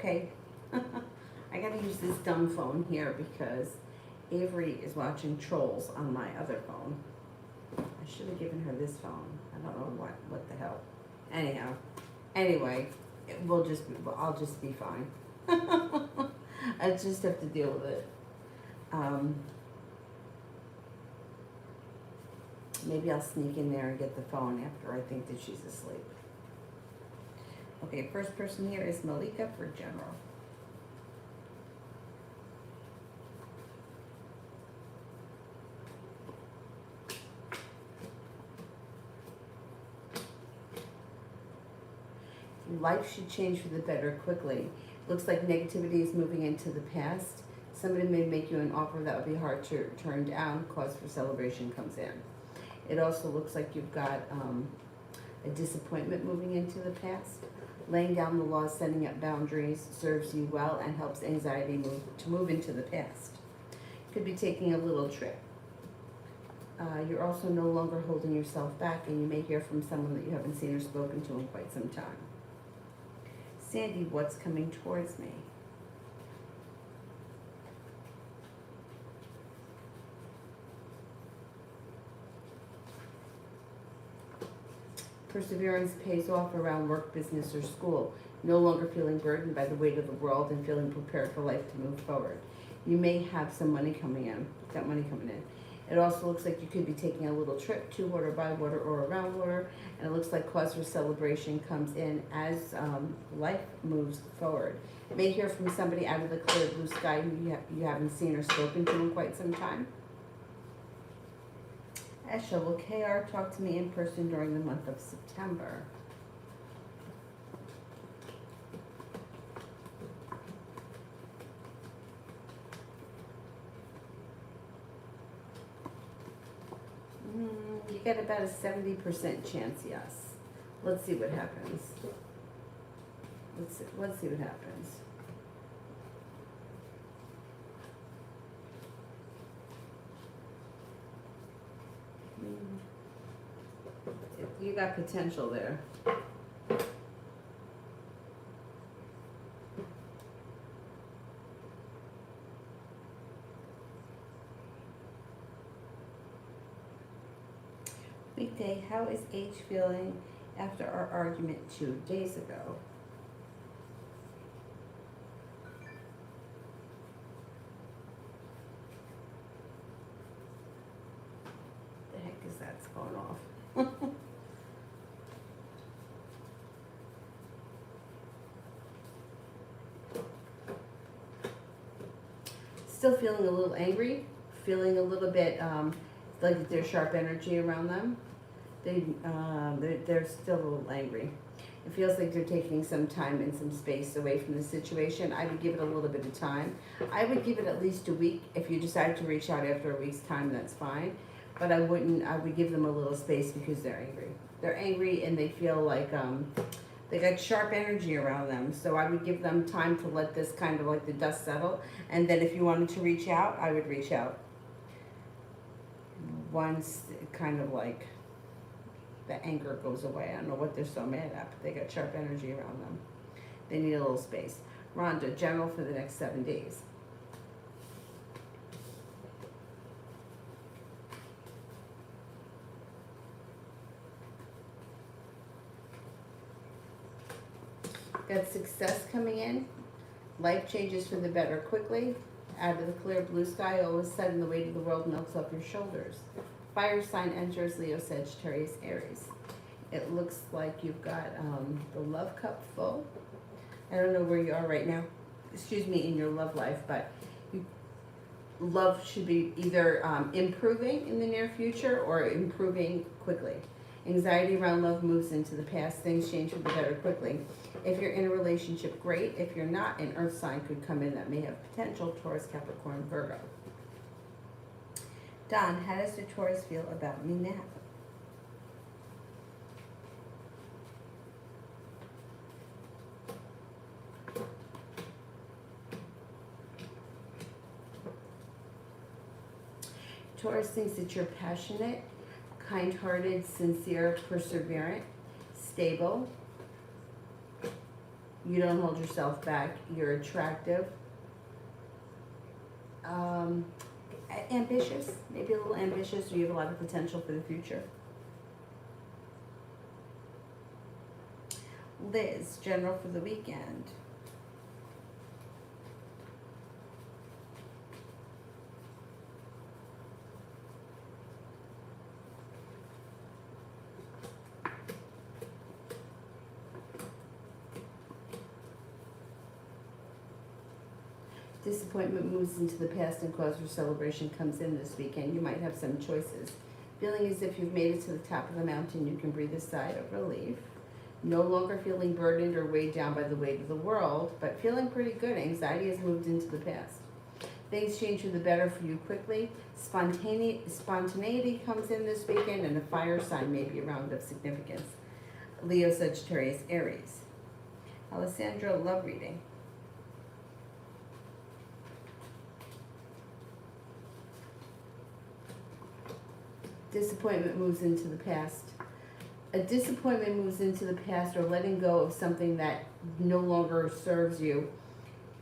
Okay. I gotta use this dumb phone here because Avery is watching Trolls on my other phone. I should have given her this phone. I don't know what the hell. Anyhow, anyway, I'll just be fine. I just have to deal with it. Maybe I'll sneak in there and get the phone after I think that she's asleep. Okay, first person here is Malika for general. Life should change for the better quickly. Looks like negativity is moving into the past. Somebody may make you an offer that would be hard to turn down. Cause for celebration comes in. It also looks like you've got a disappointment moving into the past. Laying down the law, setting up boundaries serves you well and helps anxiety move into the past. Could be taking a little trip. You're also no longer holding yourself back, and you may hear from someone that you haven't seen or spoken to in quite some time. Sandy, what's coming towards me? Perseverance pays off around work, business, or school. No longer feeling burdened by the weight of the world and feeling prepared for life to move forward. You may have some money coming in. Got money coming in. It also looks like you could be taking a little trip to water, by water, or around water. And it looks like cause for celebration comes in as life moves forward. You may hear from somebody out of the clear blue sky who you haven't seen or spoken to in quite some time. Esha, will KR talk to me in person during the month of September? You get about a 70% chance, yes. Let's see what happens. Let's see what happens. You got potential there. Weekday, how is H feeling after our argument 2 days ago? The heck is that's going off? Still feeling a little angry, feeling a little bit like there's sharp energy around them. They're still a little angry. It feels like they're taking some time and some space away from the situation. I would give it a little bit of time. I would give it at least a week. If you decide to reach out after a week's time, that's fine. But I would give them a little space because they're angry. They're angry and they feel like they got sharp energy around them. So I would give them time to let this kind of like the dust settle. And then if you wanted to reach out, I would reach out. Once kind of like the anger goes away. I don't know what they're so mad at, but they got sharp energy around them. They need a little space. Rhonda, general for the next 7 days. Got success coming in. Life changes for the better quickly. Out of the clear blue sky, all of a sudden the weight of the world melts off your shoulders. Fire sign enters Leo, Sagittarius, Aries. It looks like you've got the love cup full. I don't know where you are right now, in your love life, but love should be either improving in the near future or improving quickly. Anxiety around love moves into the past. Things change for the better quickly. If you're in a relationship, great. If you're not, an earth sign could come in that may have potential. Taurus, Capricorn, Virgo. Don, how does the Taurus feel about me now? Taurus thinks that you're passionate, kind-hearted, sincere, perseverant, stable. You don't hold yourself back. You're attractive. Ambitious, maybe a little ambitious, or you have a lot of potential for the future. Liz, general for the weekend. Disappointment moves into the past and cause for celebration comes in this weekend. You might have some choices. Feeling as if you've made it to the top of the mountain, you can breathe a sigh of relief. No longer feeling burdened or weighed down by the weight of the world, but feeling pretty good. Anxiety has moved into the past. Things change for the better for you quickly. Spontaneity comes in this weekend, and a fire sign may be around of significance. Leo, Sagittarius, Aries. Alessandro, love reading. Disappointment moves into the past. A disappointment moves into the past, or letting go of something that no longer serves you.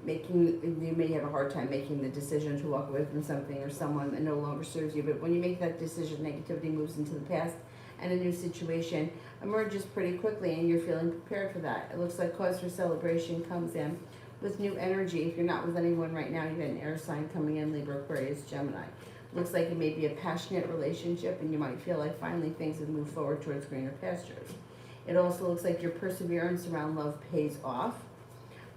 You may have a hard time making the decision to walk away from something or someone that no longer serves you, but when you make that decision, negativity moves into the past, and a new situation emerges pretty quickly, and you're feeling prepared for that. It looks like cause for celebration comes in with new energy. If you're not with anyone right now, you've got an air sign coming in, Libra, Aquarius, Gemini. Looks like it may be a passionate relationship, and you might feel like finally things have moved forward towards greener pastures. It also looks like your perseverance around love pays off.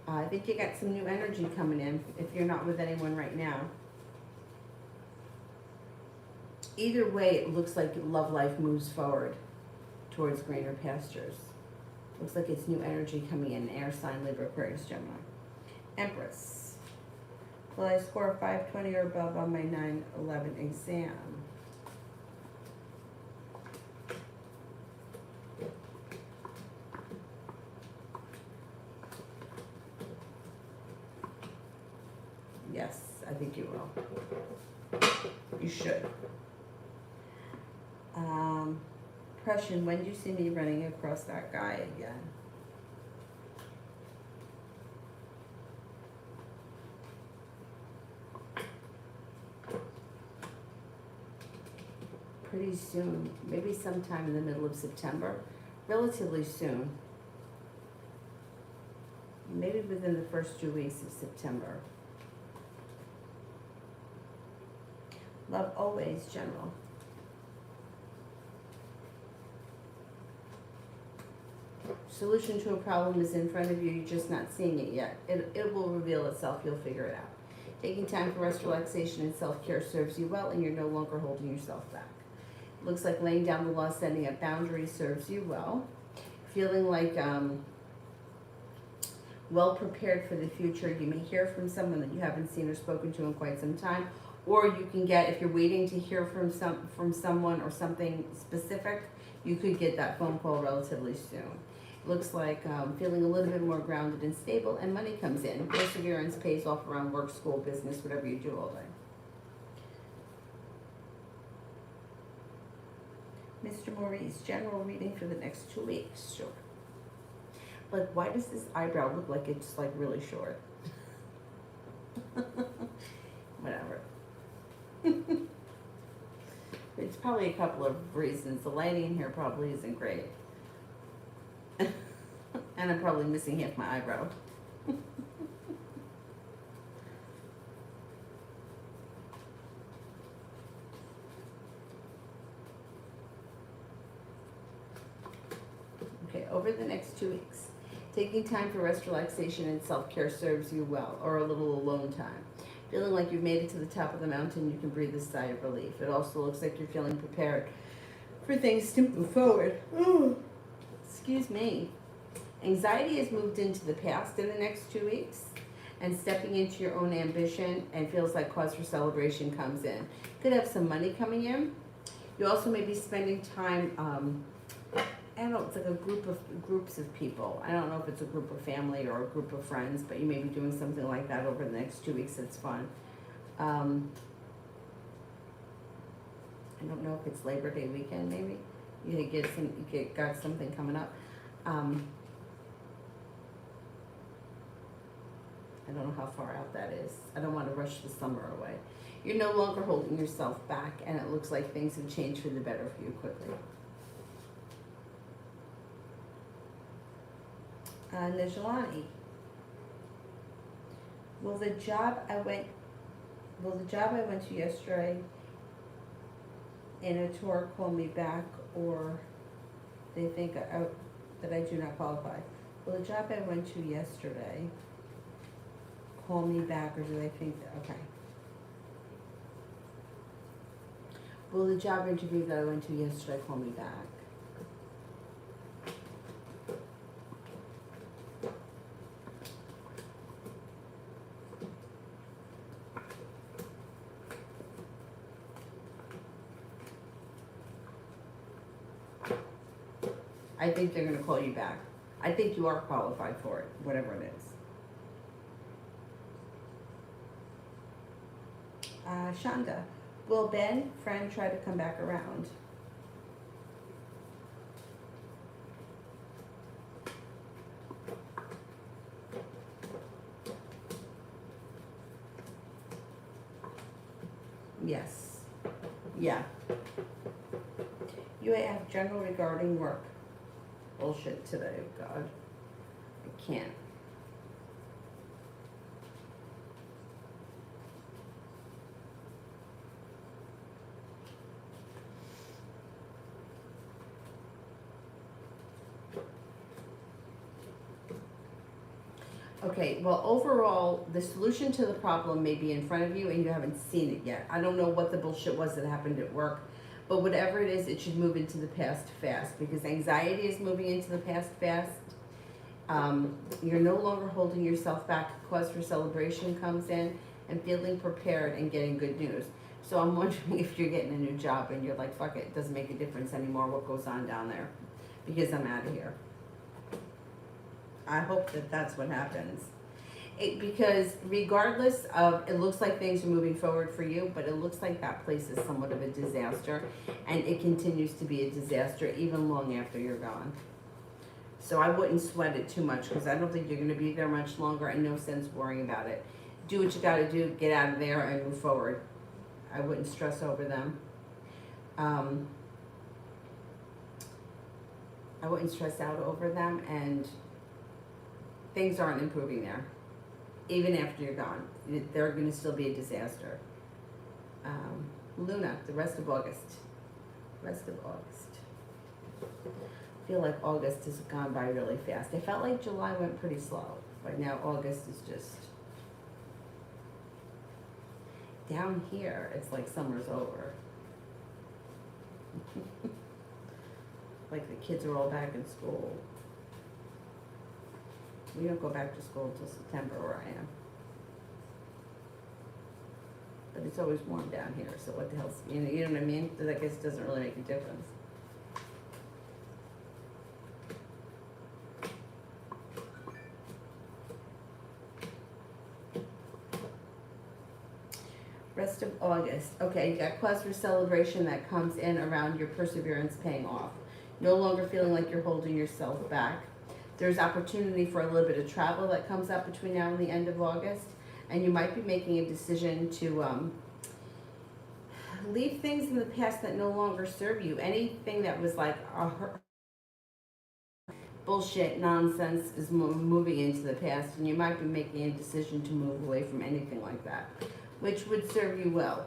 I think you got some new energy coming in if you're not with anyone right now. Either way, it looks like love life moves forward towards greener pastures. Looks like it's new energy coming in. Air sign, Libra, Aquarius, Gemini. Empress. Will I score 520 or above on my 9/11 exam? Yes, I think you will. You should. Depression, when do you see me running across that guy again? Pretty soon, maybe sometime in the middle of September, relatively soon. Maybe within the first 2 weeks of September. Love always, general. Solution to a problem is in front of you, you're just not seeing it yet. It will reveal itself, you'll figure it out. Taking time for rest, relaxation, and self-care serves you well, and you're no longer holding yourself back. Looks like laying down the law, setting up boundaries serves you well. Feeling like well prepared for the future. You may hear from someone that you haven't seen or spoken to in quite some time, or you can get, if you're waiting to hear from someone or something specific, you could get that phone call relatively soon. Looks like feeling a little bit more grounded and stable, and money comes in. Perseverance pays off around work, school, business, whatever you do all day. Mr. Maurice, general reading for the next 2 weeks. Sure. Like, why does this eyebrow look like it's like really short? Whatever. It's probably a couple of reasons. The lighting in here probably isn't great. And I'm probably missing half my eyebrow. Okay, over the next 2 weeks, taking time for rest, relaxation, and self-care serves you well, or a little alone time. Feeling like you've made it to the top of the mountain, you can breathe a sigh of relief. It also looks like you're feeling prepared for things to move forward. Ooh, excuse me. Anxiety has moved into the past in the next 2 weeks, and stepping into your own ambition, and feels like cause for celebration comes in. Could have some money coming in. You also may be spending time, I don't know, it's like groups of people. I don't know if it's a group of family or a group of friends, but you may be doing something like that over the next 2 weeks. It's fun. I don't know if it's Labor Day weekend, maybe. You got something coming up. I don't know how far out that is. I don't want to rush the summer away. You're no longer holding yourself back, and it looks like things have changed for the better for you quickly. Najlani, will the job I went to yesterday in a tour call me back, or they think that I do not qualify? Will the job I went to yesterday call me back, or do they think that, okay. Will the job interview that I went to yesterday call me back? I think they're gonna call you back. I think you are qualified for it, whatever it is. Shonda, will Ben, friend, try to come back around? Yes. Yeah. UAF general regarding work. Bullshit today, God. I can't. Okay, well, overall, the solution to the problem may be in front of you and you haven't seen it yet. I don't know what the bullshit was that happened at work, but whatever it is, it should move into the past fast, because anxiety is moving into the past fast. You're no longer holding yourself back. Cause for celebration comes in, and feeling prepared and getting good news. So I'm wondering if you're getting a new job and you're like, fuck it, it doesn't make a difference anymore what goes on down there, because I'm out of here. I hope that that's what happens. Because regardless of, it looks like things are moving forward for you, but it looks like that place is somewhat of a disaster, and it continues to be a disaster even long after you're gone. So I wouldn't sweat it too much, because I don't think you're going to be there much longer, and no sense worrying about it. Do what you got to do, get out of there, and move forward. I wouldn't stress over them. I wouldn't stress out over them, and things aren't improving there. Even after you're gone, they're going to still be a disaster. Luna, the rest of August. Rest of August. I feel like August has gone by really fast. I felt like July went pretty slow, but now August is just... Down here, it's like summer's over. Like the kids are all back in school. We don't go back to school until September where I am. But it's always warm down here, so what the hell's, you know what I mean? I guess it doesn't really make a difference. Rest of August. Okay, you got cause for celebration that comes in around your perseverance paying off. No longer feeling like you're holding yourself back. There's opportunity for a little bit of travel that comes up between now and the end of August. And you might be making a decision to leave things in the past that no longer serve you. Anything that was like bullshit, nonsense is moving into the past. And you might be making a decision to move away from anything like that, which would serve you well.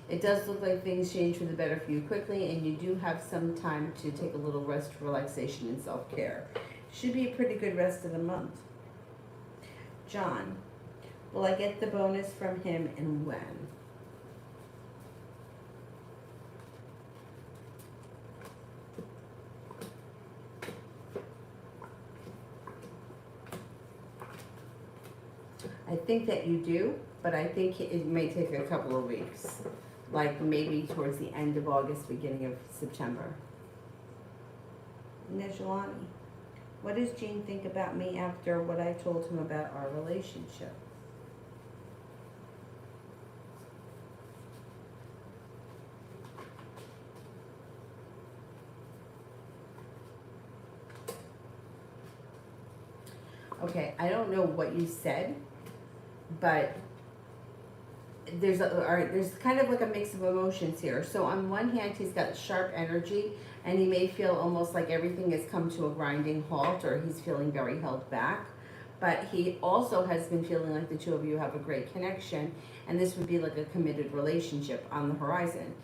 It does look like things change for the better for you quickly, and you do have some time to take a little rest, relaxation, and self-care. Should be a pretty good rest of the month. John, will I get the bonus from him, and when? I think that you do, but I think it may take a couple of weeks. Like maybe towards the end of August, beginning of September. Najlani, what does Gene think about me after what I told him about our relationship? Okay, I don't know what you said, but there's kind of like a mix of emotions here. So on one hand, he's got sharp energy, and he may feel almost like everything has come to a grinding halt, or he's feeling very held back. But he also has been feeling like the two of you have a great connection, and this would be like a committed relationship on the horizon.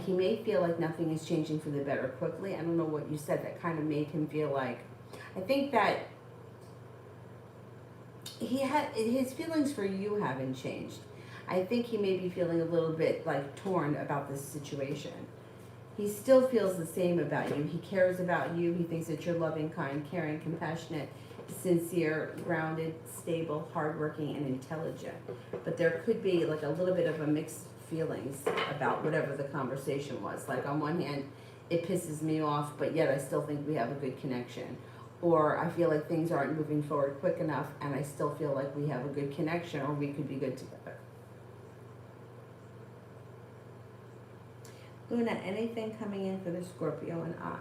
He may feel like nothing is changing for the better quickly. I don't know what you said that kind of made him feel like. I think that his feelings for you haven't changed. I think he may be feeling a little bit like torn about this situation. He still feels the same about you. He cares about you. He thinks that you're loving, kind, caring, compassionate, sincere, grounded, stable, hardworking, and intelligent. But there could be like a little bit of a mixed feelings about whatever the conversation was. Like on one hand, it pisses me off, but yet I still think we have a good connection. Or I feel like things aren't moving forward quick enough, and I still feel like we have a good connection, or we could be good together. Luna, anything coming in for the Scorpio and I?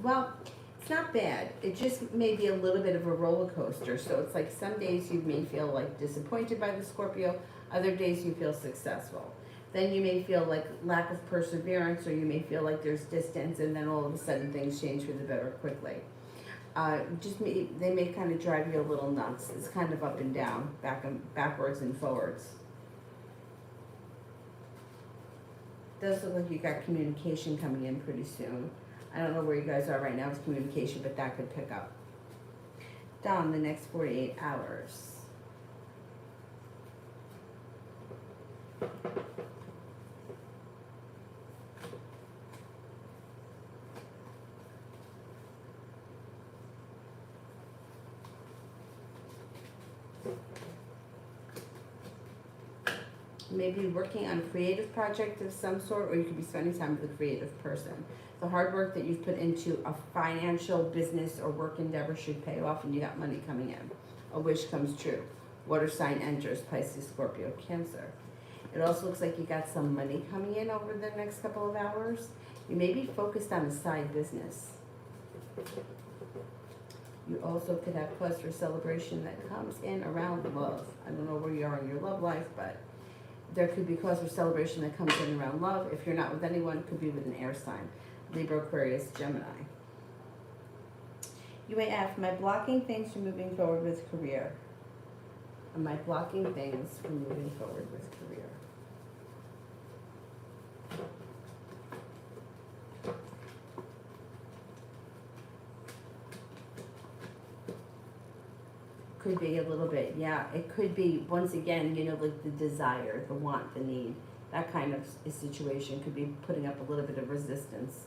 Well, it's not bad. It just may be a little bit of a roller coaster. So it's like some days you may feel like disappointed by the Scorpio, other days you feel successful. Then you may feel like lack of perseverance, or you may feel like there's distance, and then all of a sudden things change for the better quickly. They may kind of drive you a little nuts. It's kind of up and down, backwards and forwards. Does look like you got communication coming in pretty soon. I don't know where you guys are right now with communication, but that could pick up. Done the next 48 hours. Maybe working on a creative project of some sort, or you could be spending time with a creative person. The hard work that you've put into a financial, business, or work endeavor should pay off, and you got money coming in. A wish comes true. Water sign enters, Pisces, Scorpio, Cancer. It also looks like you got some money coming in over the next couple of hours. You may be focused on a side business. You also could have cause for celebration that comes in around love. I don't know where you are in your love life, but there could be cause for celebration that comes in around love. If you're not with anyone, it could be with an air sign. Libra, Aquarius, Gemini. You may ask, am I blocking things from moving forward with career? Am I blocking things from moving forward with career? Could be a little bit, yeah. It could be, once again, you know, like the desire, the want, the need. That kind of a situation could be putting up a little bit of resistance.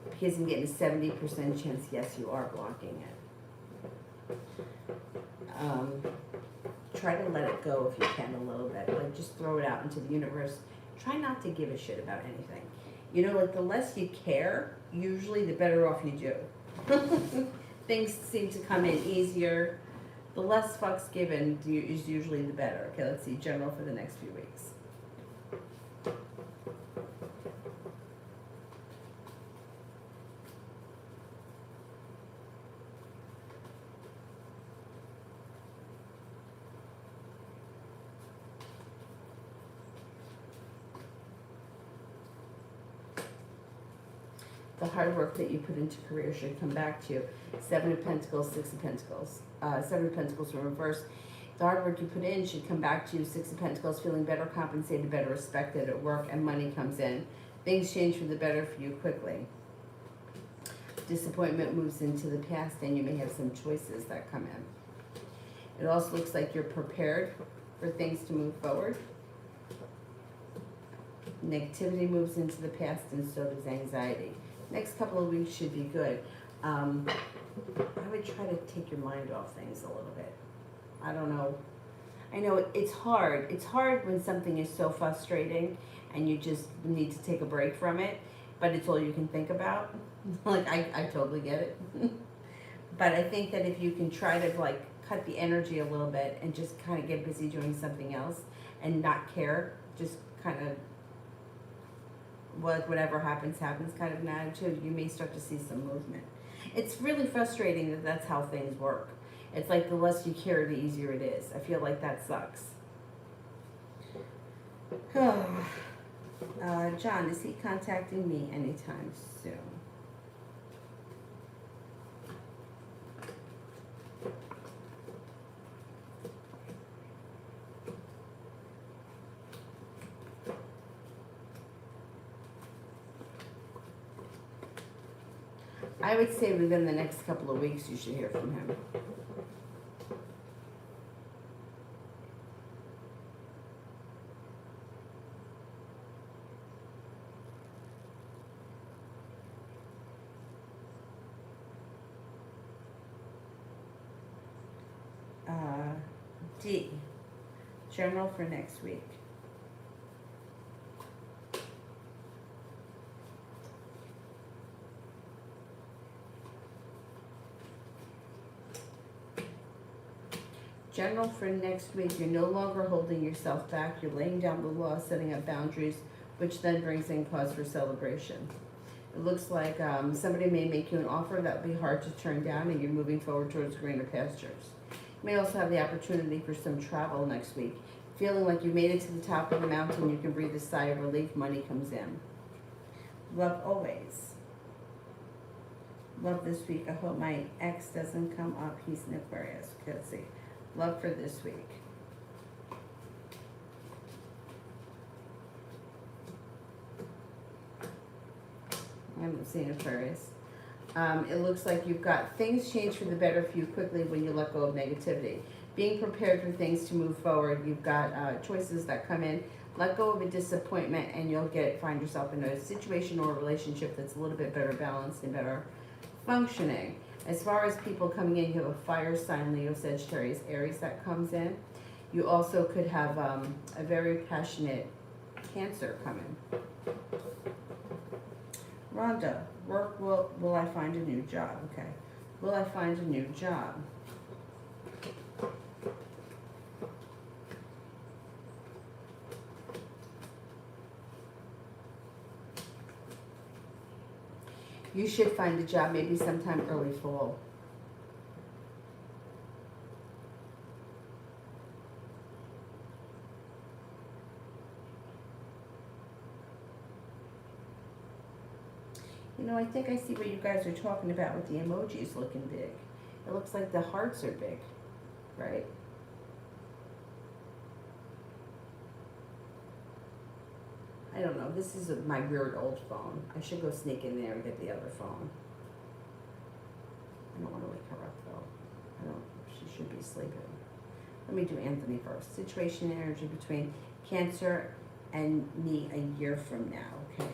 Because I'm getting a 70% chance, yes, you are blocking it. Try to let it go if you can a little bit. Like, just throw it out into the universe. Try not to give a shit about anything. You know, like, the less you care, usually the better off you do. Things seem to come in easier. The less fucks given is usually the better. Okay, let's see, general for the next few weeks. The hard work that you put into career should come back to you. 7 of Pentacles, 6 of Pentacles. 7 of Pentacles in reverse. The hard work you put in should come back to you. 6 of Pentacles, feeling better compensated, better respected at work, and money comes in. Things change for the better for you quickly. Disappointment moves into the past, and you may have some choices that come in. It also looks like you're prepared for things to move forward. Negativity moves into the past, and so does anxiety. Next couple of weeks should be good. I would try to take your mind off things a little bit. I don't know. I know it's hard. It's hard when something is so frustrating and you just need to take a break from it, but it's all you can think about. Like, I totally get it. But I think that if you can try to, like, cut the energy a little bit and just kind of get busy doing something else and not care, just kind of whatever happens kind of an attitude, you may start to see some movement. It's really frustrating that that's how things work. It's like the less you care, the easier it is. I feel like that sucks. John, is he contacting me anytime soon? I would say within the next couple of weeks you should hear from him. D, general for next week. General for next week, you're no longer holding yourself back. You're laying down the law, setting up boundaries, which then brings in cause for celebration. It looks like somebody may make you an offer that will be hard to turn down, and you're moving forward towards greener pastures. You may also have the opportunity for some travel next week. Feeling like you made it to the top of the mountain, you can breathe a sigh of relief. Money comes in. Love always. Love this week. I hope my ex doesn't come up. He's an Aquarius. Okay, let's see. Love for this week. I haven't seen Aquarius. It looks like you've got things change for the better for you quickly when you let go of negativity. Being prepared for things to move forward. You've got choices that come in. Let go of a disappointment and you'll find yourself in a situation or a relationship that's a little bit better balanced and better functioning. As far as people coming in, you have a fire sign, Leo, Sagittarius, Aries that comes in. You also could have a very passionate Cancer coming. Rhonda, work, will I find a new job? Okay. Will I find a new job? You should find a job maybe sometime early fall. You know, I think I see what you guys are talking about with the emojis looking big. It looks like the hearts are big, right? I don't know. This is my weird old phone. I should go sneak in there and get the other phone. I don't want to wake her up though. She should be sleeping. Let me do Anthony first. Situation and energy between Cancer and me a year from now, okay?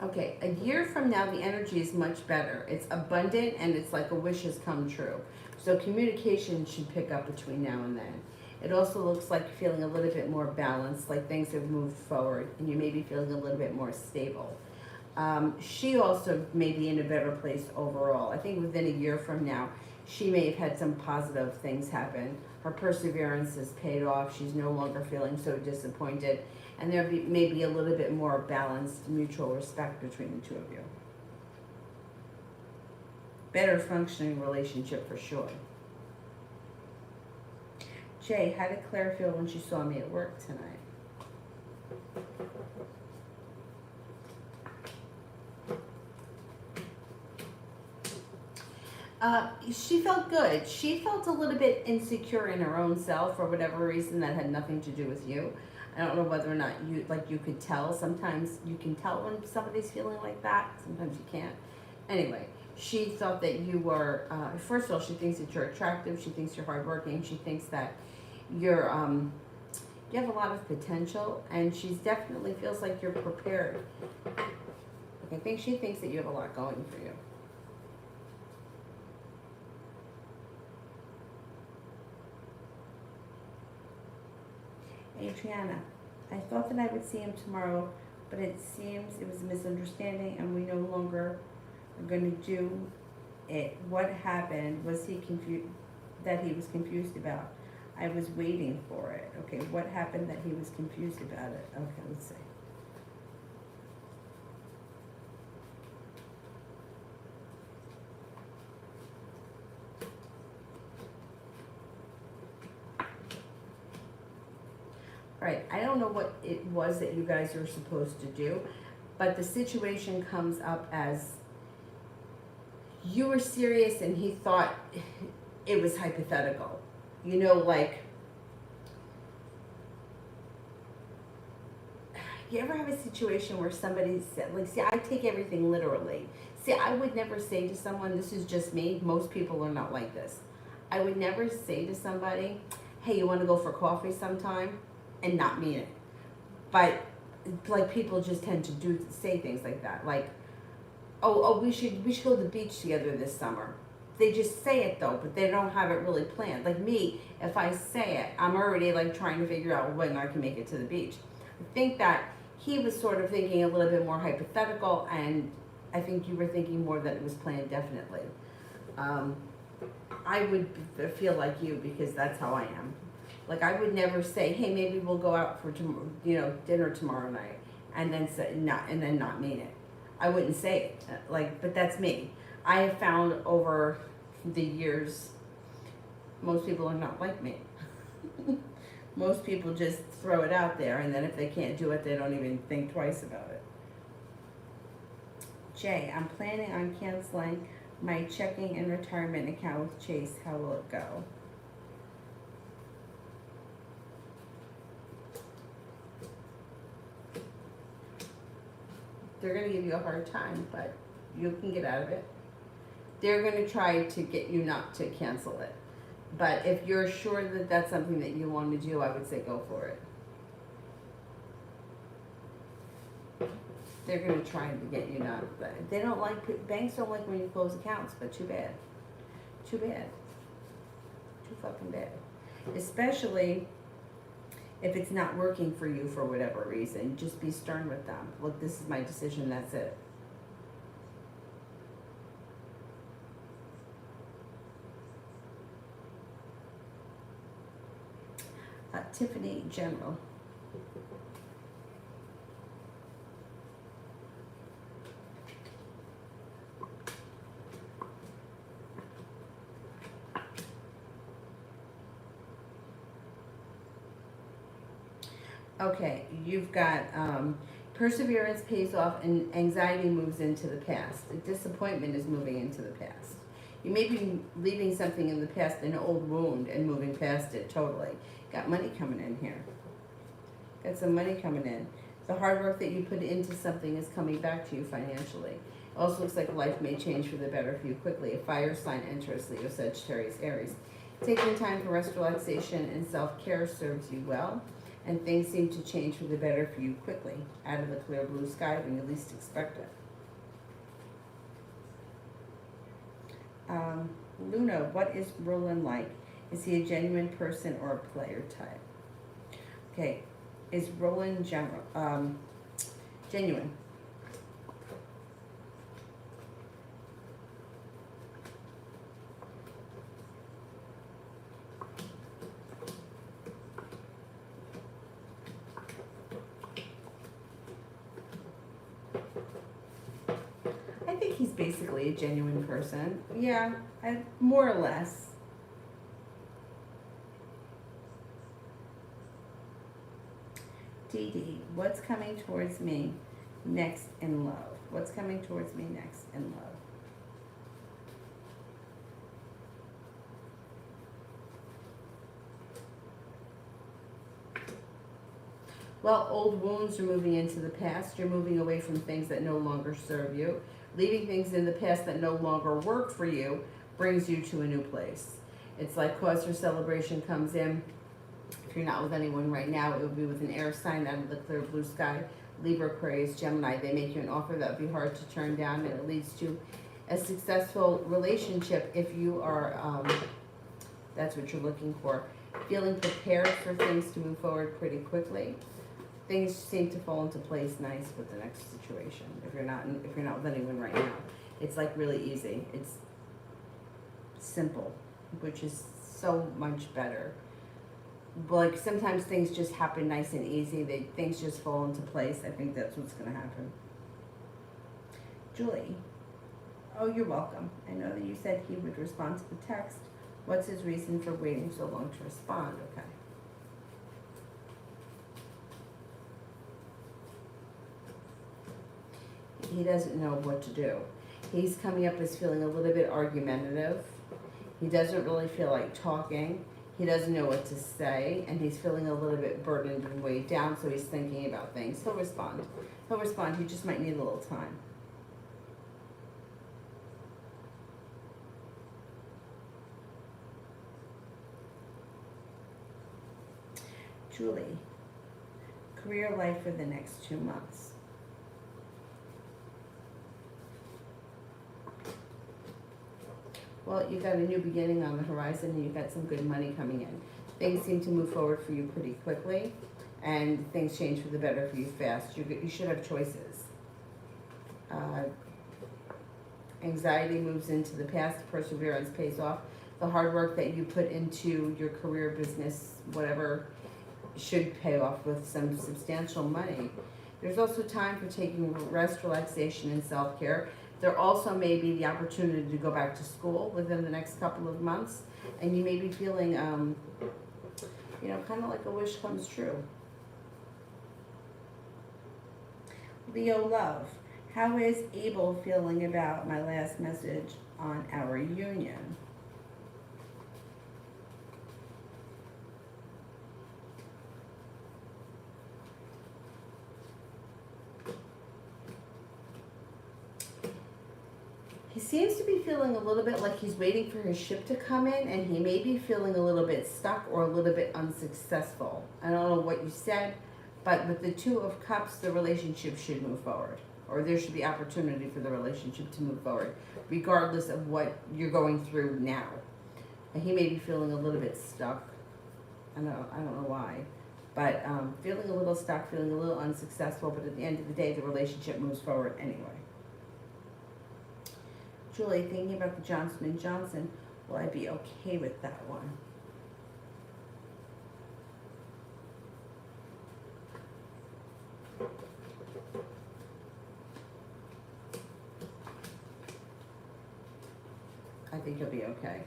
Okay, a year from now, the energy is much better. It's abundant and it's like a wish has come true. So communication should pick up between now and then. It also looks like you're feeling a little bit more balanced, like things have moved forward and you may be feeling a little bit more stable. She also may be in a better place overall. I think within a year from now, she may have had some positive things happen. Her perseverance has paid off. She's no longer feeling so disappointed. And there may be a little bit more balanced mutual respect between the two of you. Better functioning relationship for sure. Jay, how did Claire feel when she saw me at work tonight? She felt good. She felt a little bit insecure in her own self for whatever reason that had nothing to do with you. I don't know whether or not you could tell. Sometimes you can tell when somebody's feeling like that. Sometimes you can't. Anyway, she thought that you were, first of all, she thinks that you're attractive. She thinks you're hardworking. She thinks that you're, you have a lot of potential. And she definitely feels like you're prepared. Okay, she thinks that you have a lot going for you. Adriana, I thought that I would see him tomorrow, but it seems it was a misunderstanding and we no longer are going to do it. What happened? Was he confused that he was confused about? I was waiting for it. Okay, what happened that he was confused about it? Okay, let's see. Right, I don't know what it was that you guys were supposed to do, but the situation comes up as you were serious and he thought it was hypothetical. You know, like, you ever have a situation where somebody said, like, see, I take everything literally. See, I would never say to someone, this is just me, most people are not like this. I would never say to somebody, hey, you want to go for coffee sometime? And not mean it. But like, people just tend to say things like that. Like, oh, we should go to the beach together this summer. They just say it though, but they don't have it really planned. Like me, if I say it, I'm already like trying to figure out when I can make it to the beach. I think that he was sort of thinking a little bit more hypothetical, and I think you were thinking more that it was planned definitely. I would feel like you, because that's how I am. Like, I would never say, hey, maybe we'll go out for dinner tomorrow night, and then say not mean it. I wouldn't say it. Like, but that's me. I have found over the years, most people are not like me. Most people just throw it out there, and then if they can't do it, they don't even think twice about it. Jay, I'm planning on canceling my checking and retirement account with Chase. How will it go? They're going to give you a hard time, but you can get out of it. They're going to try to get you not to cancel it. But if you're sure that that's something that you want to do, I would say go for it. They're going to try to get you not. They don't like, banks don't like when you close accounts, but too bad. Too bad. Too fucking bad. Especially if it's not working for you for whatever reason. Just be stern with them. Look, this is my decision, that's it. Tiffany General. Okay, you've got perseverance pays off and anxiety moves into the past. Disappointment is moving into the past. You may be leaving something in the past, an old wound, and moving past it totally. Got money coming in here. Got some money coming in. The hard work that you put into something is coming back to you financially. Also looks like life may change for the better for you quickly. A fire sign enters Leo, Sagittarius, Aries. Taking time for rest, relaxation, and self-care serves you well. And things seem to change for the better for you quickly, out of the clear blue sky when you least expect it. Luna, what is Roland like? Is he a genuine person or a player type? Okay, is Roland genuine? I think he's basically a genuine person. Yeah, more or less. Dee Dee, what's coming towards me next in love? What's coming towards me next in love? Well, old wounds are moving into the past. You're moving away from things that no longer serve you. Leaving things in the past that no longer work for you brings you to a new place. It's like cause for celebration comes in. If you're not with anyone right now, it would be with an air sign out of the clear blue sky. Libra, Aquarius, Gemini. They make you an offer that would be hard to turn down, and it leads to a successful relationship if you are, that's what you're looking for. Feeling prepared for things to move forward pretty quickly. Things seem to fall into place nice with the next situation. If you're not with anyone right now, it's like really easy. It's simple, which is so much better. But like sometimes things just happen nice and easy. Things just fall into place. I think that's what's going to happen. Julie, oh, you're welcome. I know that you said he would respond to the text. What's his reason for waiting so long to respond? Okay. He doesn't know what to do. He's coming up as feeling a little bit argumentative. He doesn't really feel like talking. He doesn't know what to say, and he's feeling a little bit burdened and weighed down, so he's thinking about things. He'll respond. He'll respond. He just might need a little time. Julie, career life for the next 2 months. Well, you got a new beginning on the horizon, and you got some good money coming in. Things seem to move forward for you pretty quickly, and things change for the better for you fast. You should have choices. Anxiety moves into the past. Perseverance pays off. The hard work that you put into your career, business, whatever, should pay off with some substantial money. There's also time for taking rest, relaxation, and self-care. There also may be the opportunity to go back to school within the next couple of months, and you may be feeling, kind of like a wish comes true. Leo love, how is Abel feeling about my last message on our union? He seems to be feeling a little bit like he's waiting for his ship to come in, and he may be feeling a little bit stuck or a little bit unsuccessful. I don't know what you said, but with the Two of Cups, the relationship should move forward, or there should be opportunity for the relationship to move forward, regardless of what you're going through now. And he may be feeling a little bit stuck. I don't know why, but feeling a little stuck, feeling a little unsuccessful, but at the end of the day, the relationship moves forward anyway. Julie, thinking about the Johnson & Johnson, will I be okay with that one? I think you'll be okay.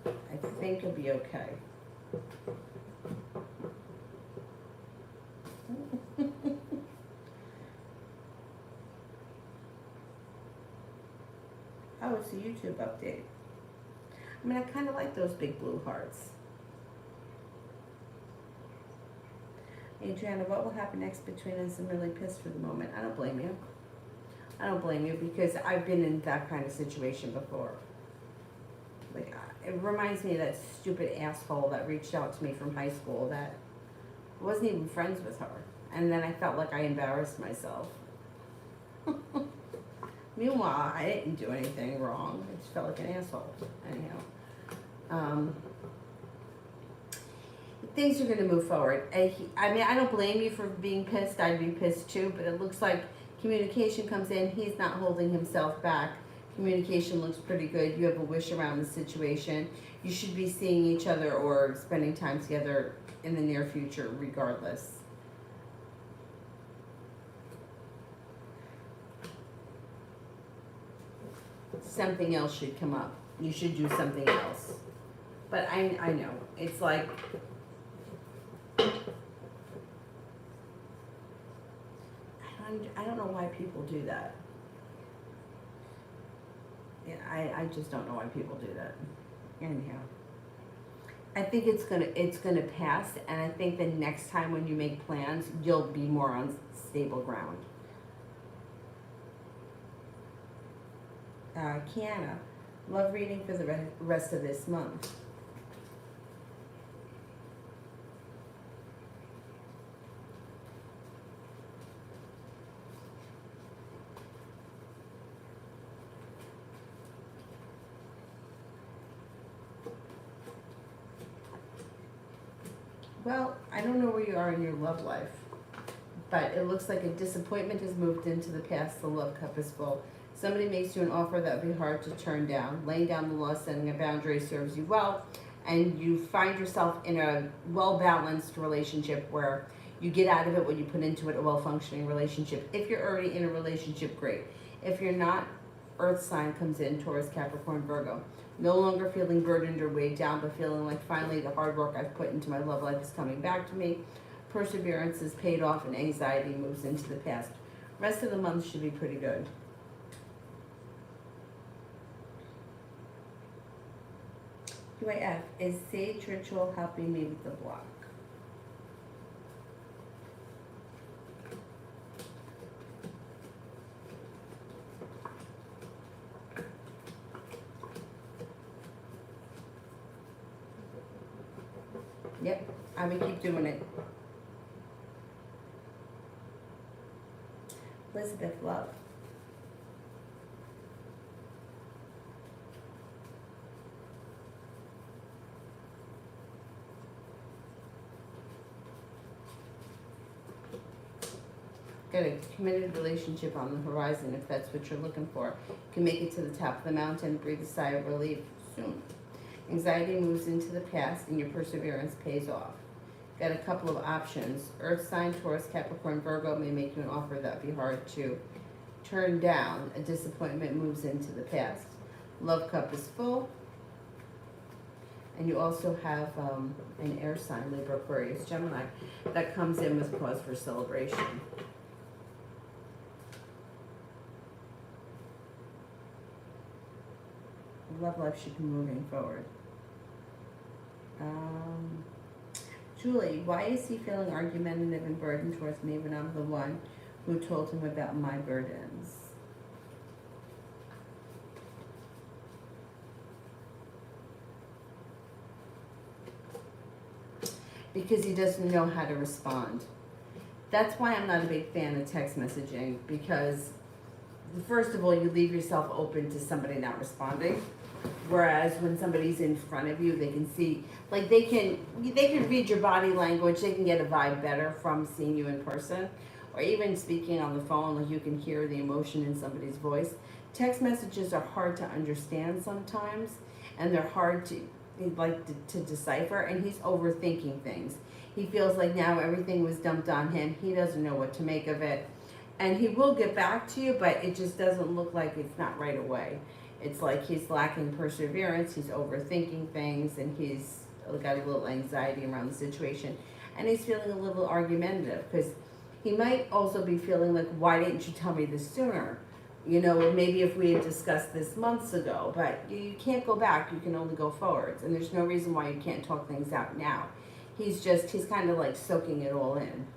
I think you'll be okay. Oh, it's a YouTube update. I mean, I kind of like those big blue hearts. Adriana, what will happen next between us? I'm really pissed for the moment. I don't blame you. I don't blame you because I've been in that kind of situation before. Like, it reminds me of that stupid asshole that reached out to me from high school that wasn't even friends with her. And then I felt like I embarrassed myself. Meanwhile, I didn't do anything wrong. I just felt like an asshole. Anyhow. Things are going to move forward. I mean, I don't blame you for being pissed. I'd be pissed too, but it looks like communication comes in. He's not holding himself back. Communication looks pretty good. You have a wish around the situation. You should be seeing each other or spending time together in the near future regardless. Something else should come up. You should do something else. But I know. It's like, I don't know why people do that. Yeah, I just don't know why people do that. Anyhow. I think it's gonna pass, and I think the next time when you make plans, you'll be more on stable ground. Kiana, love reading for the rest of this month. Well, I don't know where you are in your love life, but it looks like a disappointment has moved into the past. The love cup is full. Somebody makes you an offer that would be hard to turn down. Laying down the law, setting a boundary serves you well, and you find yourself in a well-balanced relationship where you get out of it what you put into it, a well-functioning relationship. If you're already in a relationship, great. If you're not, Earth sign comes in, Taurus, Capricorn, Virgo. No longer feeling burdened or weighed down, but feeling like finally the hard work I've put into my love life is coming back to me. Perseverance is paid off and anxiety moves into the past. Rest of the month should be pretty good. UAF, is Sage Ritual helping me with the block? Yep, I would keep doing it. Elizabeth, love. Got a committed relationship on the horizon if that's what you're looking for. You can make it to the top of the mountain, breathe a sigh of relief soon. Anxiety moves into the past and your perseverance pays off. Got a couple of options. Earth sign, Taurus, Capricorn, Virgo may make you an offer that would be hard to turn down. A disappointment moves into the past. Love cup is full. And you also have an air sign, Libra, Aquarius, Gemini, that comes in with cause for celebration. Love life should be moving forward. Julie, why is he feeling argumentative and burdened towards me when I'm the one who told him about my burdens? Because he doesn't know how to respond. That's why I'm not a big fan of text messaging, because first of all, you leave yourself open to somebody not responding. Whereas when somebody's in front of you, they can see, like they can read your body language. They can get a vibe better from seeing you in person, or even speaking on the phone. Like you can hear the emotion in somebody's voice. Text messages are hard to understand sometimes, and they're hard to decipher. And he's overthinking things. He feels like now everything was dumped on him. He doesn't know what to make of it, and he will get back to you, but it just doesn't look like it's not right away. It's like he's lacking perseverance, he's overthinking things, and he's got a little anxiety around the situation. And he's feeling a little argumentative, because he might also be feeling like, why didn't you tell me this sooner? You know, maybe if we had discussed this months ago, but you can't go back, you can only go forwards. And there's no reason why you can't talk things out now. He's kind of like soaking it all in.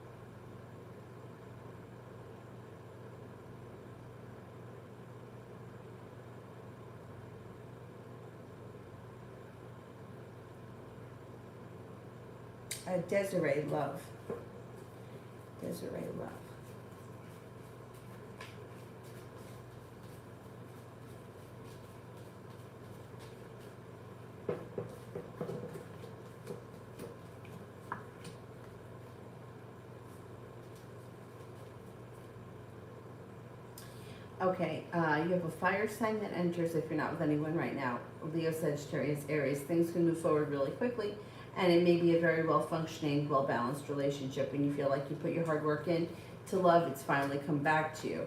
Desiree, love. Desiree, love. Okay, you have a fire sign that enters if you're not with anyone right now. Leo, Sagittarius, Aries. Things can move forward really quickly, and it may be a very well-functioning, well-balanced relationship. When you feel like you put your hard work in to love, it's finally come back to you.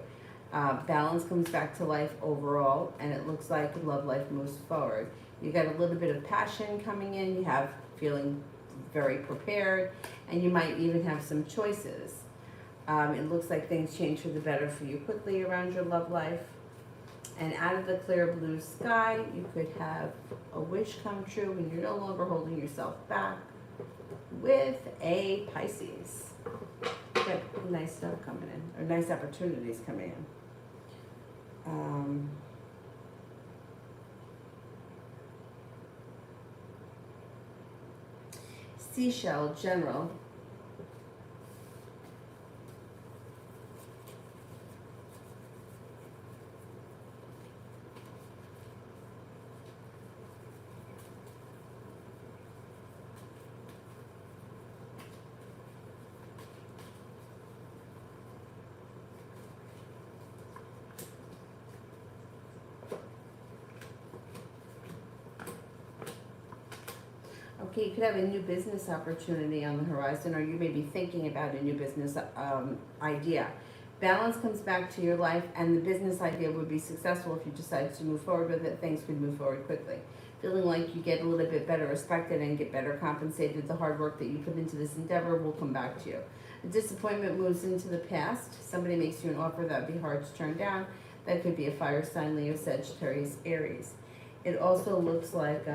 Balance comes back to life overall, and it looks like love life moves forward. You got a little bit of passion coming in. You have feeling very prepared, and you might even have some choices. It looks like things change for the better for you quickly around your love life. And out of the clear blue sky, you could have a wish come true when you're no longer holding yourself back with a Pisces. Got nice stuff coming in, or nice opportunities coming in. Seashell, General. Okay, you could have a new business opportunity on the horizon, or you may be thinking about a new business idea. Balance comes back to your life, and the business idea would be successful if you decide to move forward with it. Things could move forward quickly. Feeling like you get a little bit better respected and get better compensated. The hard work that you put into this endeavor will come back to you. A disappointment moves into the past. Somebody makes you an offer that would be hard to turn down. That could be a fire sign, Leo, Sagittarius, Aries. It also looks like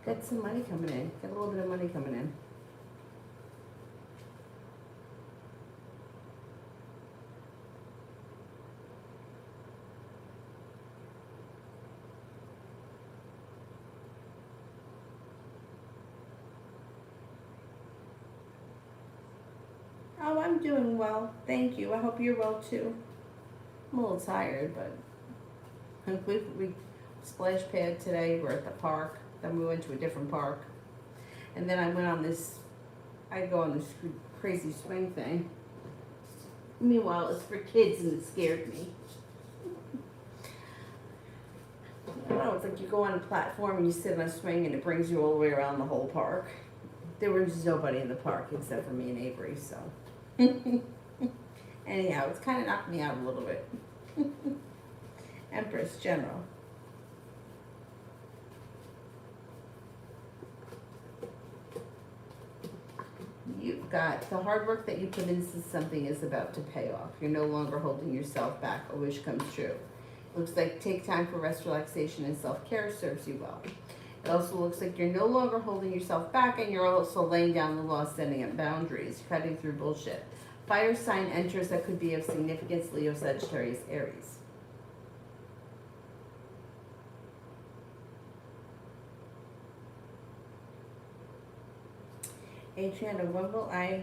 got some money coming in. Got a little bit of money coming in. Oh, I'm doing well. Thank you. I hope you're well too. I'm a little tired, but we splash pad today. We're at the park. Then we went to a different park. And then I went on this, I go on this crazy swing thing. Meanwhile, it's for kids and it scared me. I don't know, it's like you go on a platform and you sit on a swing and it brings you all the way around the whole park. There was nobody in the park except for me and Avery, so. Anyhow, it's kind of knocked me out a little bit. Empress General. You've got the hard work that you put into something is about to pay off. You're no longer holding yourself back. A wish comes true. Looks like take time for rest, relaxation, and self-care serves you well. It also looks like you're no longer holding yourself back, and you're also laying down the law, setting up boundaries, cutting through bullshit. Fire sign enters that could be of significance, Leo, Sagittarius, Aries. Adriana, when will I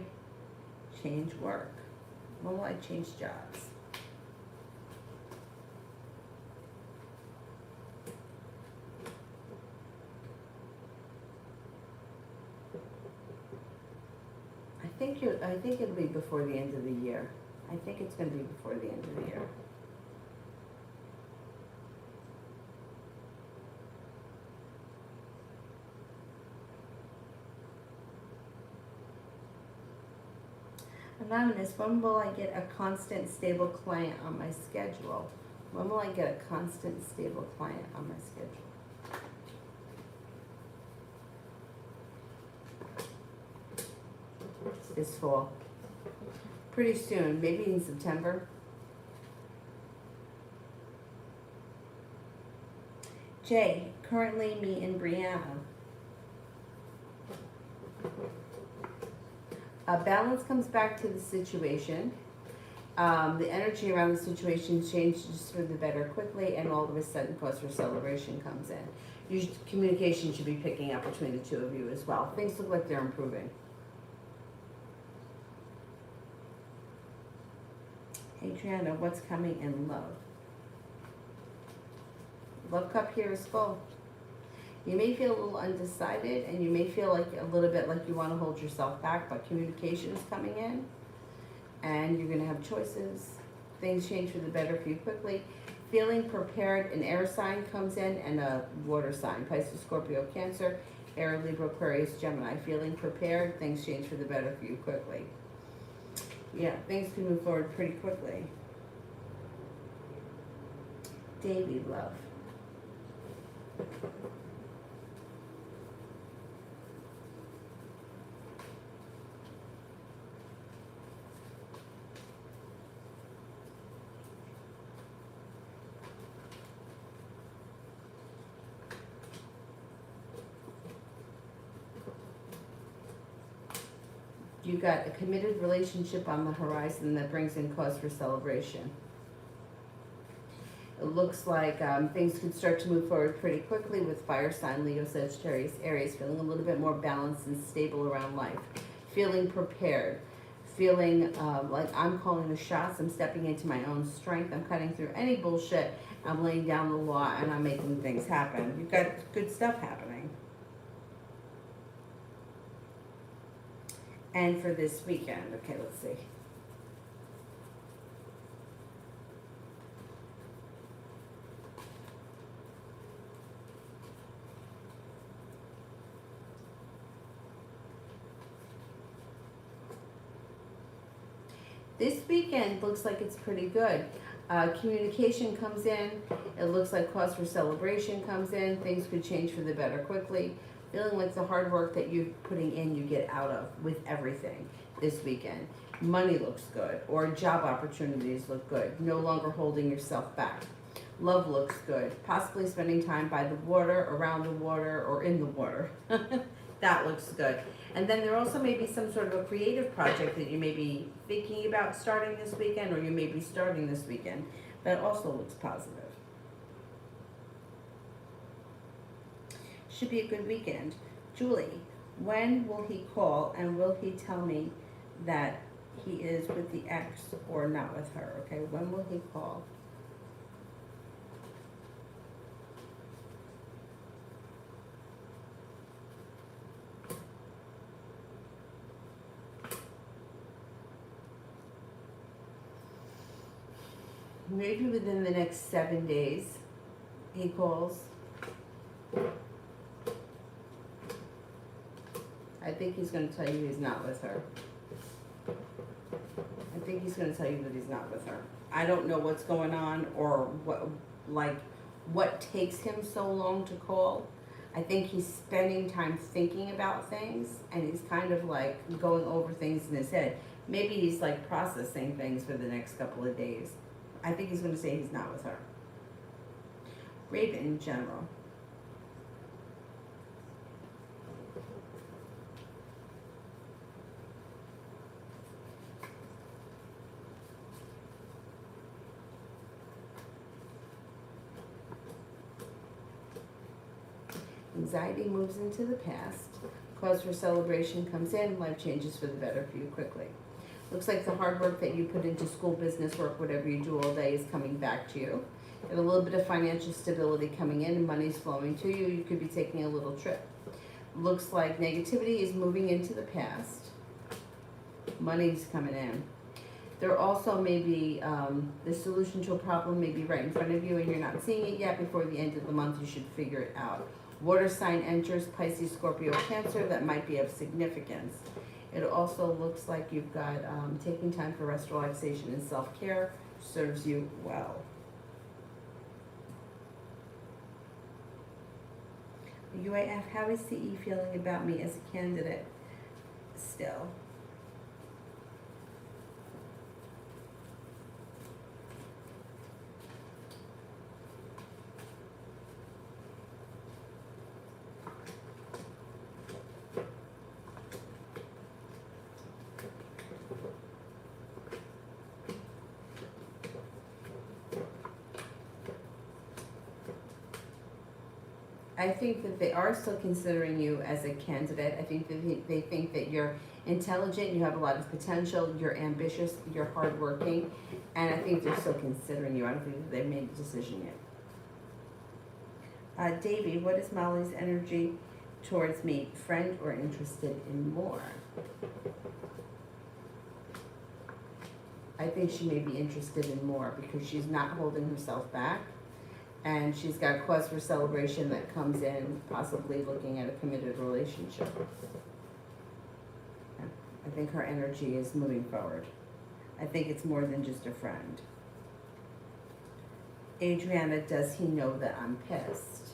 change work? When will I change jobs? I think it'll be before the end of the year. I think it's going to be before the end of the year. Anonymous, when will I get a constant, stable client on my schedule? When will I get a constant, stable client on my schedule? This fall. Pretty soon, maybe in September. Jay, currently me and Brianna. Balance comes back to the situation. The energy around the situation changes for the better quickly, and all of a sudden cause for celebration comes in. Communication should be picking up between the two of you as well. Things look like they're improving. Adriana, what's coming in love? Love cup here is full. You may feel a little undecided, and you may feel like a little bit like you want to hold yourself back, but communication is coming in, and you're going to have choices. Things change for the better for you quickly. Feeling prepared, an air sign comes in, and a water sign. Pisces, Scorpio, Cancer, Air, Libra, Aquarius, Gemini. Feeling prepared, things change for the better for you quickly. Yeah, things can move forward pretty quickly. Davy, love. You got a committed relationship on the horizon that brings in cause for celebration. It looks like things could start to move forward pretty quickly with fire sign, Leo, Sagittarius, Aries, feeling a little bit more balanced and stable around life. Feeling prepared. Feeling like I'm calling the shots. I'm stepping into my own strength. I'm cutting through any bullshit. I'm laying down the law, and I'm making things happen. You've got good stuff happening. And for this weekend, okay, let's see. This weekend looks like it's pretty good. Communication comes in. It looks like cause for celebration comes in. Things could change for the better quickly. Feeling like the hard work that you're putting in, you get out of with everything this weekend. Money looks good, or job opportunities look good. No longer holding yourself back. Love looks good. Possibly spending time by the water, around the water, or in the water. That looks good. And then there also may be some sort of a creative project that you may be thinking about starting this weekend, or you may be starting this weekend. That also looks positive. Should be a good weekend. Julie, when will he call and will he tell me that he is with the ex or not with her? Okay, when will he call? Maybe within the next 7 days, he calls. I think he's going to tell you he's not with her. I think he's going to tell you that he's not with her. I don't know what's going on or what takes him so long to call. I think he's spending time thinking about things, and he's kind of like going over things in his head. Maybe he's like processing things for the next couple of days. I think he's going to say he's not with her. Raven in general. Anxiety moves into the past. Cause for celebration comes in. Life changes for the better for you quickly. Looks like the hard work that you put into school, business work, whatever you do all day is coming back to you. Got a little bit of financial stability coming in and money's flowing to you. You could be taking a little trip. Looks like negativity is moving into the past. Money's coming in. There also may be the solution to a problem may be right in front of you and you're not seeing it yet. Before the end of the month, you should figure it out. Water sign enters, Pisces, Scorpio, Cancer. That might be of significance. It also looks like you've got taking time for rest, relaxation, and self-care serves you well. UAF, how is CE feeling about me as a candidate still? I think that they are still considering you as a candidate. I think that they think that you're intelligent, you have a lot of potential, you're ambitious, you're hardworking, and I think they're still considering you. I don't think that they've made a decision yet. Davey, what is Molly's energy towards me? Friend or interested in more? I think she may be interested in more because she's not holding herself back. And she's got cause for celebration that comes in, possibly looking at a committed relationship. I think her energy is moving forward. I think it's more than just a friend. Adriana, does he know that I'm pissed?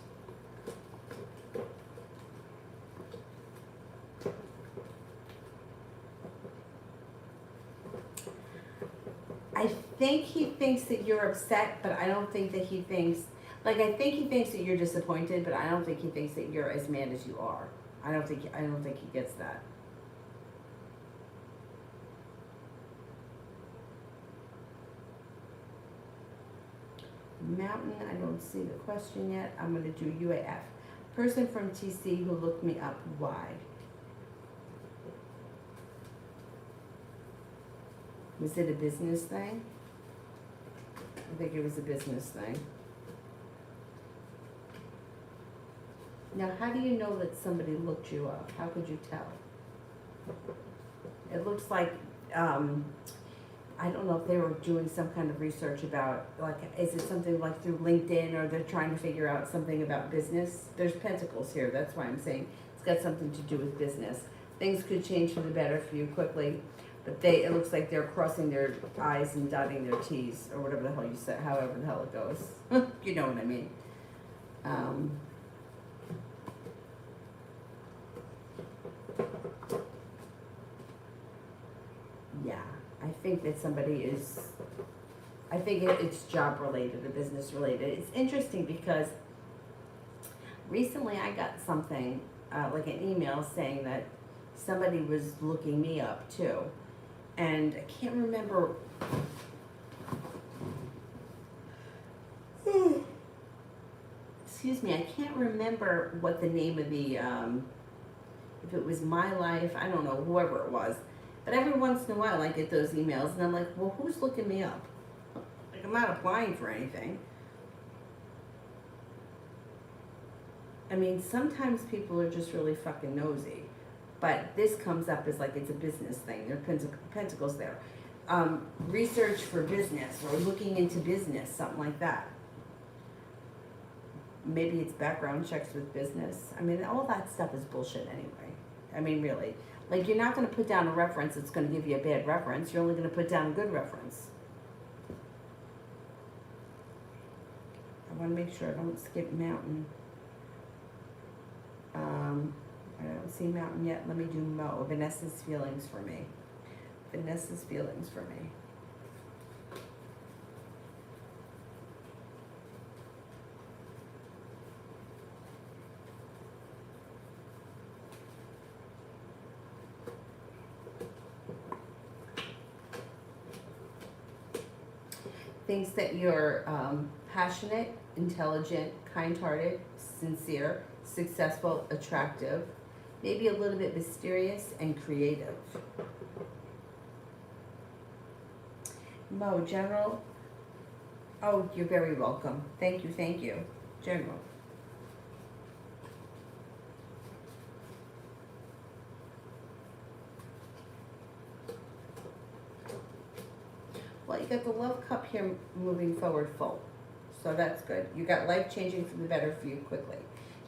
I think he thinks that you're upset, but I don't think that he thinks, I think he thinks that you're disappointed, but I don't think he thinks that you're as mad as you are. I don't think he gets that. Mountain, I don't see the question yet. I'm going to do UAF. Person from TC who looked me up, why? Was it a business thing? I think it was a business thing. Now, how do you know that somebody looked you up? How could you tell? It looks like, I don't know if they were doing some kind of research about, is it something like through LinkedIn, or they're trying to figure out something about business? There's pentacles here, that's why I'm saying it's got something to do with business. Things could change for the better for you quickly. But it looks like they're crossing their I's and dotting their T's, or whatever the hell you said, however the hell it goes. You know what I mean? Um, yeah, I think that I think it's job related or business related. It's interesting because recently I got something, like an email saying that somebody was looking me up too. And I can't remember. Excuse me, I can't remember what the name of the, if it was My Life, I don't know, whoever it was. But every once in a while I get those emails and I'm like, well, who's looking me up? Like, I'm not applying for anything. I mean, sometimes people are just really fucking nosy. But this comes up as like it's a business thing. There are pentacles there. Research for business or looking into business, something like that. Maybe it's background checks with business. I mean, all that stuff is bullshit anyway. I mean, really. Like, you're not going to put down a reference that's going to give you a bad reference. You're only going to put down a good reference. I want to make sure I don't skip Mountain. I don't see Mountain yet. Let me do Mo. Vanessa's feelings for me. Vanessa's feelings for me. Thinks that you're passionate, intelligent, kind-hearted, sincere, successful, attractive, maybe a little bit mysterious and creative. Mo, General. Oh, you're very welcome. Thank you, General. Well, you got the love cup here moving forward full. So that's good. You got life changing for the better for you quickly.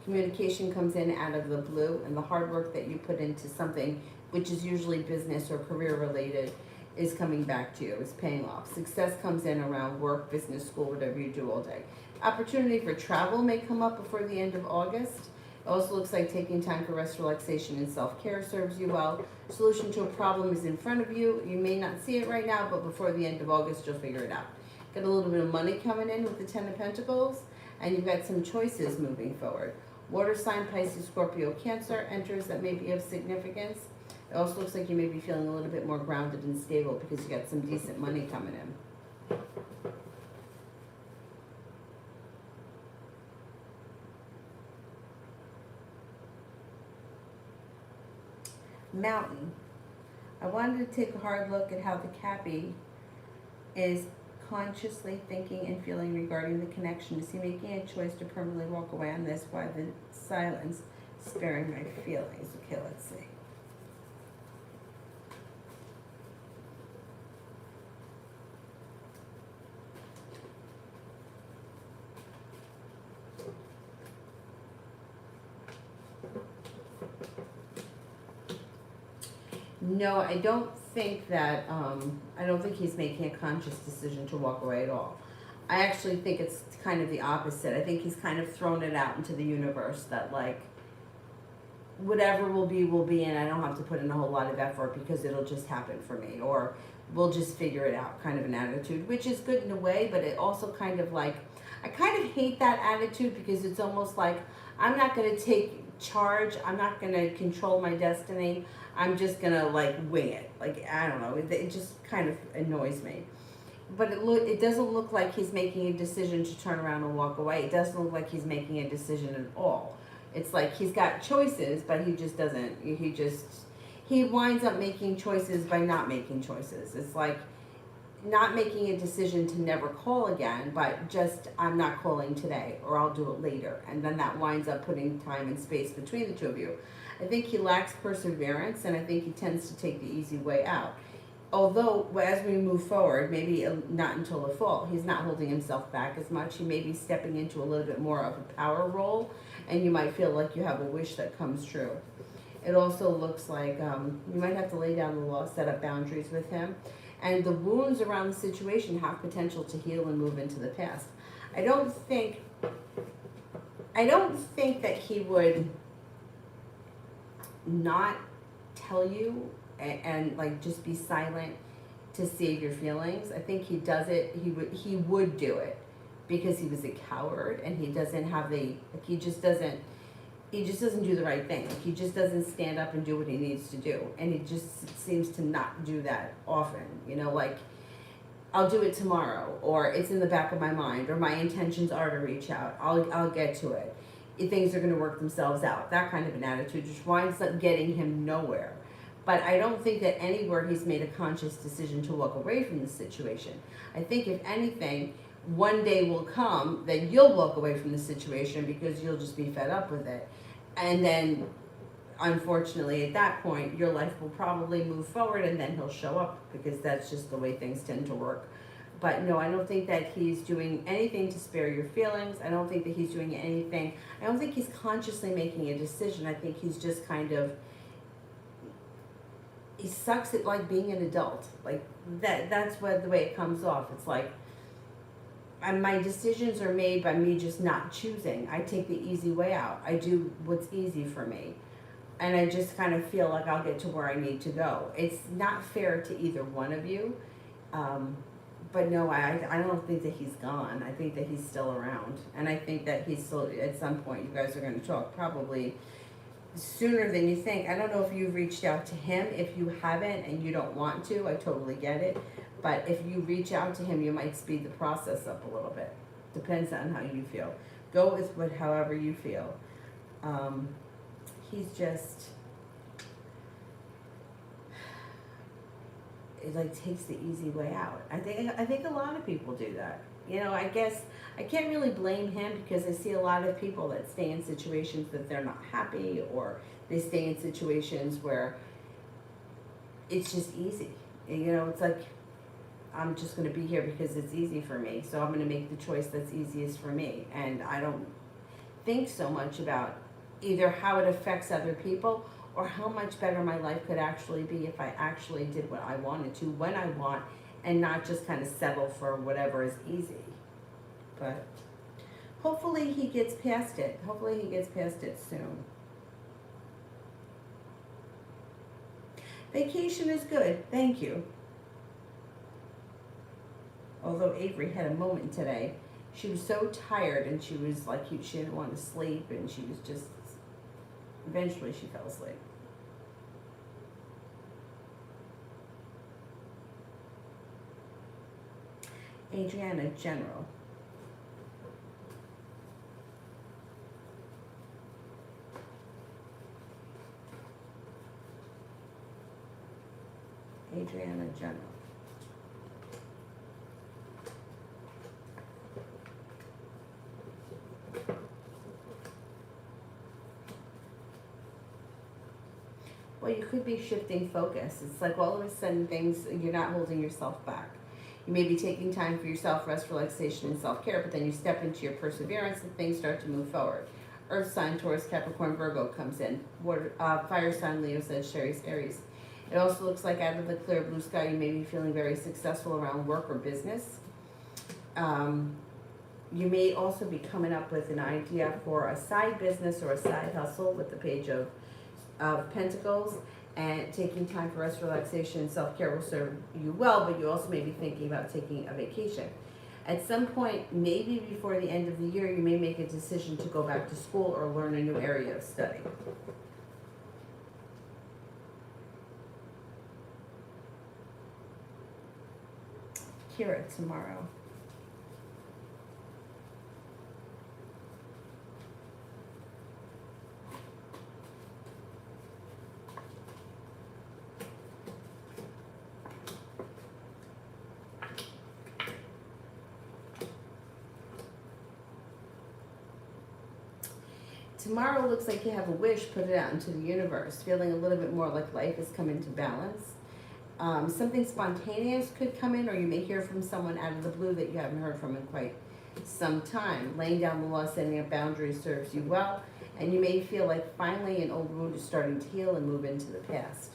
Communication comes in out of the blue, and the hard work that you put into something, which is usually business or career related, is coming back to you. It's paying off. Success comes in around work, business, school, whatever you do all day. Opportunity for travel may come up before the end of August. It also looks like taking time for rest, relaxation, and self-care serves you well. Solution to a problem is in front of you. You may not see it right now, but before the end of August, you'll figure it out. Got a little bit of money coming in with the Ten of Pentacles, and you've got some choices moving forward. Water sign, Pisces, Scorpio, Cancer enters that may be of significance. It also looks like you may be feeling a little bit more grounded and stable because you got some decent money coming in. Mountain. I wanted to take a hard look at how the Cappy is consciously thinking and feeling regarding the connection. Is he making a choice to permanently walk away on this? Why the silence sparing my feelings? Okay, let's see. No, I don't think that, I don't think he's making a conscious decision to walk away at all. I actually think it's kind of the opposite. I think he's kind of thrown it out into the universe that, like, whatever will be, and I don't have to put in a whole lot of effort because it'll just happen for me, or we'll just figure it out, kind of an attitude, which is good in a way, but it also kind of like, I kind of hate that attitude because it's almost like, I'm not going to take charge, I'm not going to control my destiny, I'm just going to like wing it. Like, I don't know, it just kind of annoys me. But it doesn't look like he's making a decision to turn around and walk away. It doesn't look like he's making a decision at all. It's like he's got choices, but he just doesn't, he winds up making choices by not making choices. It's like not making a decision to never call again, but just, I'm not calling today, or I'll do it later. And then that winds up putting time and space between the two of you. I think he lacks perseverance, and I think he tends to take the easy way out. Although, as we move forward, maybe not until the fall, he's not holding himself back as much. He may be stepping into a little bit more of a power role, and you might feel like you have a wish that comes true. It also looks like you might have to lay down the law, set up boundaries with him. And the wounds around the situation have potential to heal and move into the past. I don't think that he would not tell you and like just be silent to save your feelings. I think he does it, he would do it because he was a coward and he doesn't have he just doesn't do the right thing. Like, he just doesn't stand up and do what he needs to do. And he just seems to not do that often. You know, like, I'll do it tomorrow, or it's in the back of my mind, or my intentions are to reach out. I'll get to it. Things are going to work themselves out. That kind of an attitude just winds up getting him nowhere. But I don't think that anywhere he's made a conscious decision to walk away from the situation. I think if anything, one day will come that you'll walk away from the situation because you'll just be fed up with it. And then, unfortunately, at that point, your life will probably move forward and then he'll show up because that's just the way things tend to work. But no, I don't think that he's doing anything to spare your feelings. I don't think that he's doing anything. I don't think he's consciously making a decision. I think he's just kind of, he sucks at like being an adult. Like that's what the way it comes off. It's like, my decisions are made by me just not choosing. I take the easy way out. I do what's easy for me. And I just kind of feel like I'll get to where I need to go. It's not fair to either one of you. But no, I don't think that he's gone. I think that he's still around. And I think that he's still, at some point, you guys are going to talk probably sooner than you think. I don't know if you've reached out to him. If you haven't and you don't want to, I totally get it. But if you reach out to him, you might speed the process up a little bit. Depends on how you feel. Go with however you feel. He's just, it like takes the easy way out. I think a lot of people do that. You know, I guess I can't really blame him because I see a lot of people that stay in situations that they're not happy, or they stay in situations where it's just easy. You know, it's like, I'm just going to be here because it's easy for me. So I'm going to make the choice that's easiest for me. And I don't think so much about either how it affects other people or how much better my life could actually be if I actually did what I wanted to, when I want, and not just kind of settle for whatever is easy. But hopefully he gets past it. Hopefully he gets past it soon. Vacation is good. Thank you. Although Avery had a moment today, she was so tired and she was like, she didn't want to sleep, and she was just, eventually she fell asleep. Adriana, General. Adriana, General. Well, you could be shifting focus. It's like all of a sudden things, you're not holding yourself back. You may be taking time for yourself, rest, relaxation, and self-care, but then you step into your perseverance and things start to move forward. Earth sign, Taurus, Capricorn, Virgo comes in. Water, fire sign, Leo, Sagittarius, Aries. It also looks like out of the clear blue sky, you may be feeling very successful around work or business. You may also be coming up with an idea for a side business or a side hustle with the Page of Pentacles, and taking time for rest, relaxation, and self-care will serve you well, but you also may be thinking about taking a vacation. At some point, maybe before the end of the year, you may make a decision to go back to school or learn a new area of study. Kira, tomorrow. Tomorrow looks like you have a wish, put it out into the universe, feeling a little bit more like life has come into balance. Something spontaneous could come in, or you may hear from someone out of the blue that you haven't heard from in quite some time. Laying down the law, setting up boundaries serves you well, and you may feel like finally an old wound is starting to heal and move into the past.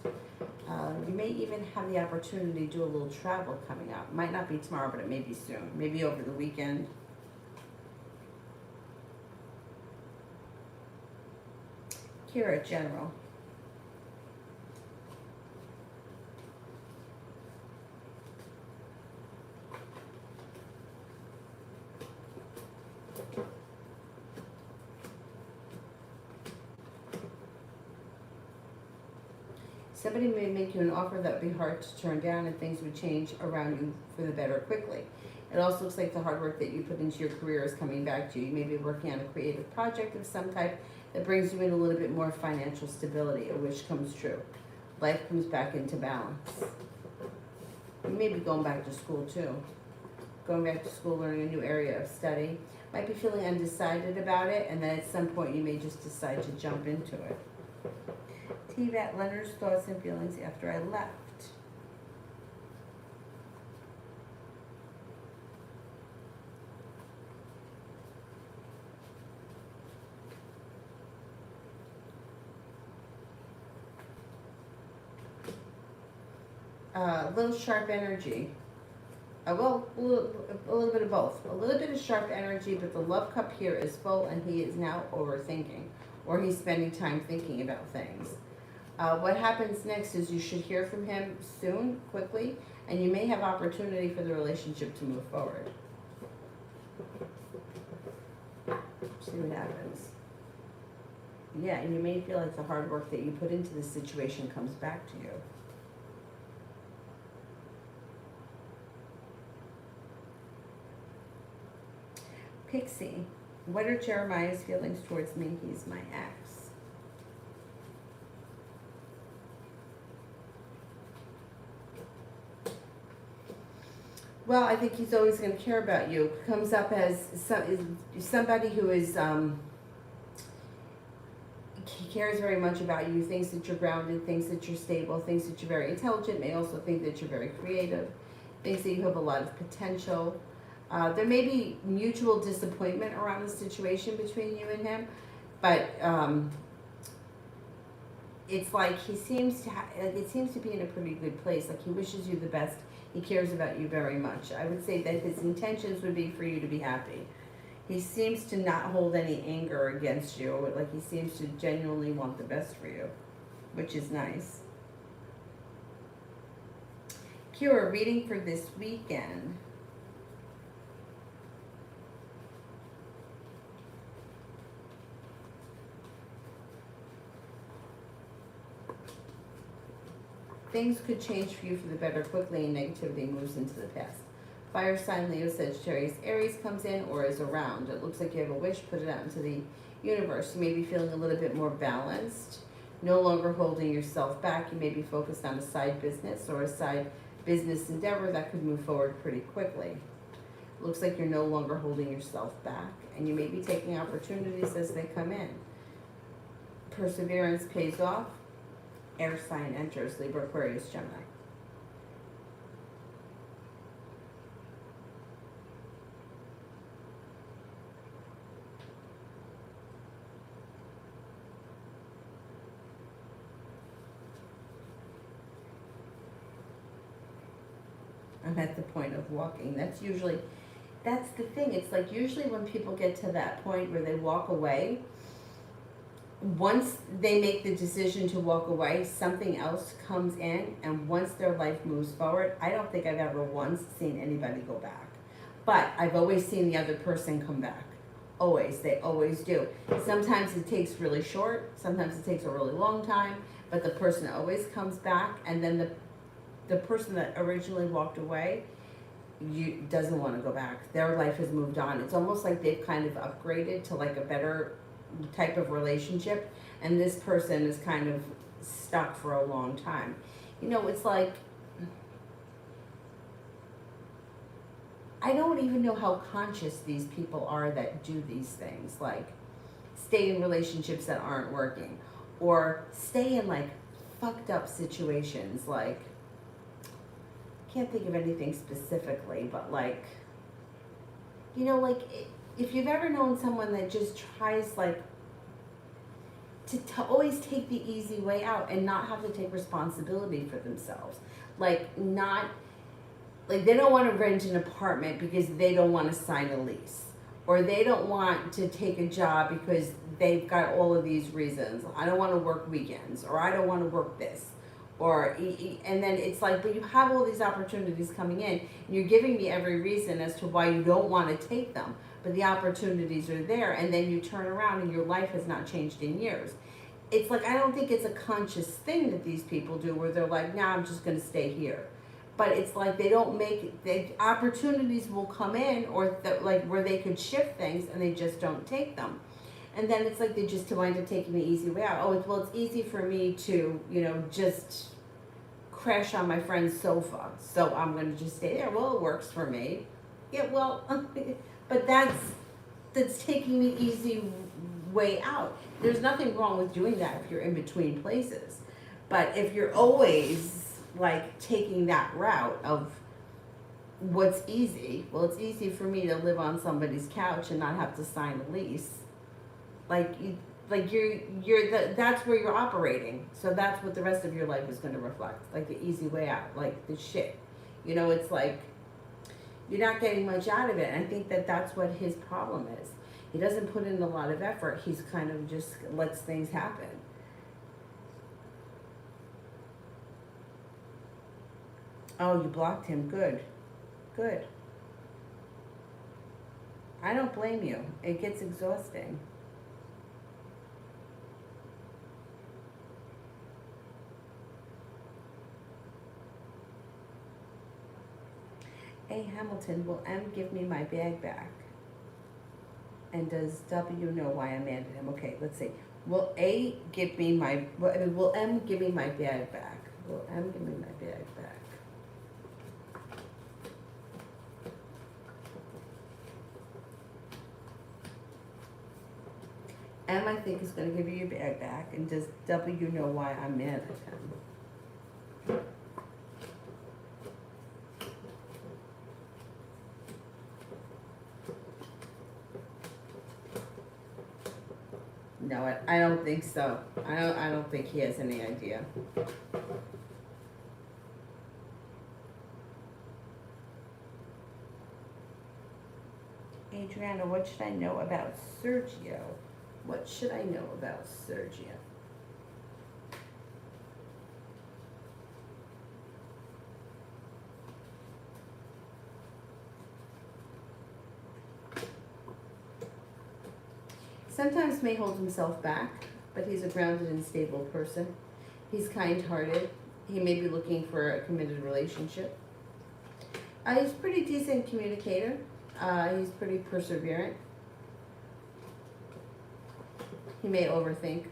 You may even have the opportunity to do a little travel coming up. Might not be tomorrow, but it may be soon. Maybe over the weekend. Kira, general. Somebody may make you an offer that would be hard to turn down, and things would change around you for the better quickly. It also looks like the hard work that you put into your career is coming back to you. You may be working on a creative project of some type that brings you in a little bit more financial stability, a wish comes true. Life comes back into balance. You may be going back to school too. Going back to school, learning a new area of study. Might be feeling undecided about it, and then at some point you may just decide to jump into it. TVAT, Leonard's thoughts and feelings after I left. A little sharp energy. Well, a little bit of both. A little bit of sharp energy, but the love cup here is full, and he is now overthinking, or he's spending time thinking about things. What happens next is you should hear from him soon, quickly, and you may have opportunity for the relationship to move forward. See what happens. Yeah, and you may feel like the hard work that you put into this situation comes back to you. Pixie, what are Jeremiah's feelings towards me? He's my ex. Well, I think he's always going to care about you. Comes up as somebody who is, he cares very much about you, thinks that you're grounded, thinks that you're stable, thinks that you're very intelligent, may also think that you're very creative, thinks that you have a lot of potential. There may be mutual disappointment around the situation between you and him, but it's like he seems to it seems to be in a pretty good place. Like he wishes you the best. He cares about you very much. I would say that his intentions would be for you to be happy. He seems to not hold any anger against you. Like he seems to genuinely want the best for you, which is nice. Kira, reading for this weekend. Things could change for you for the better quickly, and negativity moves into the past. Fire sign Leo, Sagittarius, Aries comes in or is around. It looks like you have a wish, put it out into the universe. You may be feeling a little bit more balanced, no longer holding yourself back. You may be focused on a side business or a side business endeavor that could move forward pretty quickly. It looks like you're no longer holding yourself back, and you may be taking opportunities as they come in. Perseverance pays off. Air sign enters, Libra, Aquarius, Gemini. I'm at the point of walking. That's the thing. It's like usually when people get to that point where they walk away, once they make the decision to walk away, something else comes in, and once their life moves forward, I don't think I've ever once seen anybody go back. But I've always seen the other person come back. Always. They always do. Sometimes it takes really short, sometimes it takes a really long time, but the person always comes back, and then the person that originally walked away doesn't want to go back. Their life has moved on. It's almost like they've kind of upgraded to like a better type of relationship, and this person is kind of stuck for a long time. You know, it's like, I don't even know how conscious these people are that do these things, like stay in relationships that aren't working, or stay in like fucked up situations. Like, can't think of anything specifically, but like, you know, like, if you've ever known someone that just tries, like, to always take the easy way out and not have to take responsibility for themselves. Like, not, like, they don't want to rent an apartment because they don't want to sign a lease. Or they don't want to take a job because they've got all of these reasons. I don't want to work weekends, or I don't want to work this. Or, and then it's like, but you have all these opportunities coming in, and you're giving me every reason as to why you don't want to take them. But the opportunities are there, and then you turn around and your life has not changed in years. It's like, I don't think it's a conscious thing that these people do where they're like, nah, I'm just going to stay here. But it's like they don't make, the opportunities will come in, or like where they could shift things, and they just don't take them. And then it's like they just wind up taking the easy way out. Oh, it's easy for me to, just crash on my friend's sofa, so I'm going to just stay there. Well, it works for me. Yeah, well, but that's taking the easy way out. There's nothing wrong with doing that if you're in between places. But if you're always like taking that route of what's easy, well, it's easy for me to live on somebody's couch and not have to sign a lease. That's where you're operating. So that's what the rest of your life is going to reflect. Like the easy way out, like the shit. It's like you're not getting much out of it. And I think that's what his problem is. He doesn't put in a lot of effort. He's kind of just lets things happen. Oh, you blocked him. Good. Good. I don't blame you. It gets exhausting. A. Hamilton, will M give me my bag back? And does W know why I'm mad at him? Okay, let's see. Will A give me my, will M give me my bag back? Will M give me my bag back? M, I think, is going to give you your bag back. And does W know why I'm mad at him? No, I don't think so. I don't think he has any idea. Adriana, what should I know about Sergio? What should I know about Sergio? Sometimes may hold himself back, but he's a grounded and stable person. He's kind-hearted. He may be looking for a committed relationship. He's a pretty decent communicator. He's pretty perseverant. He may overthink.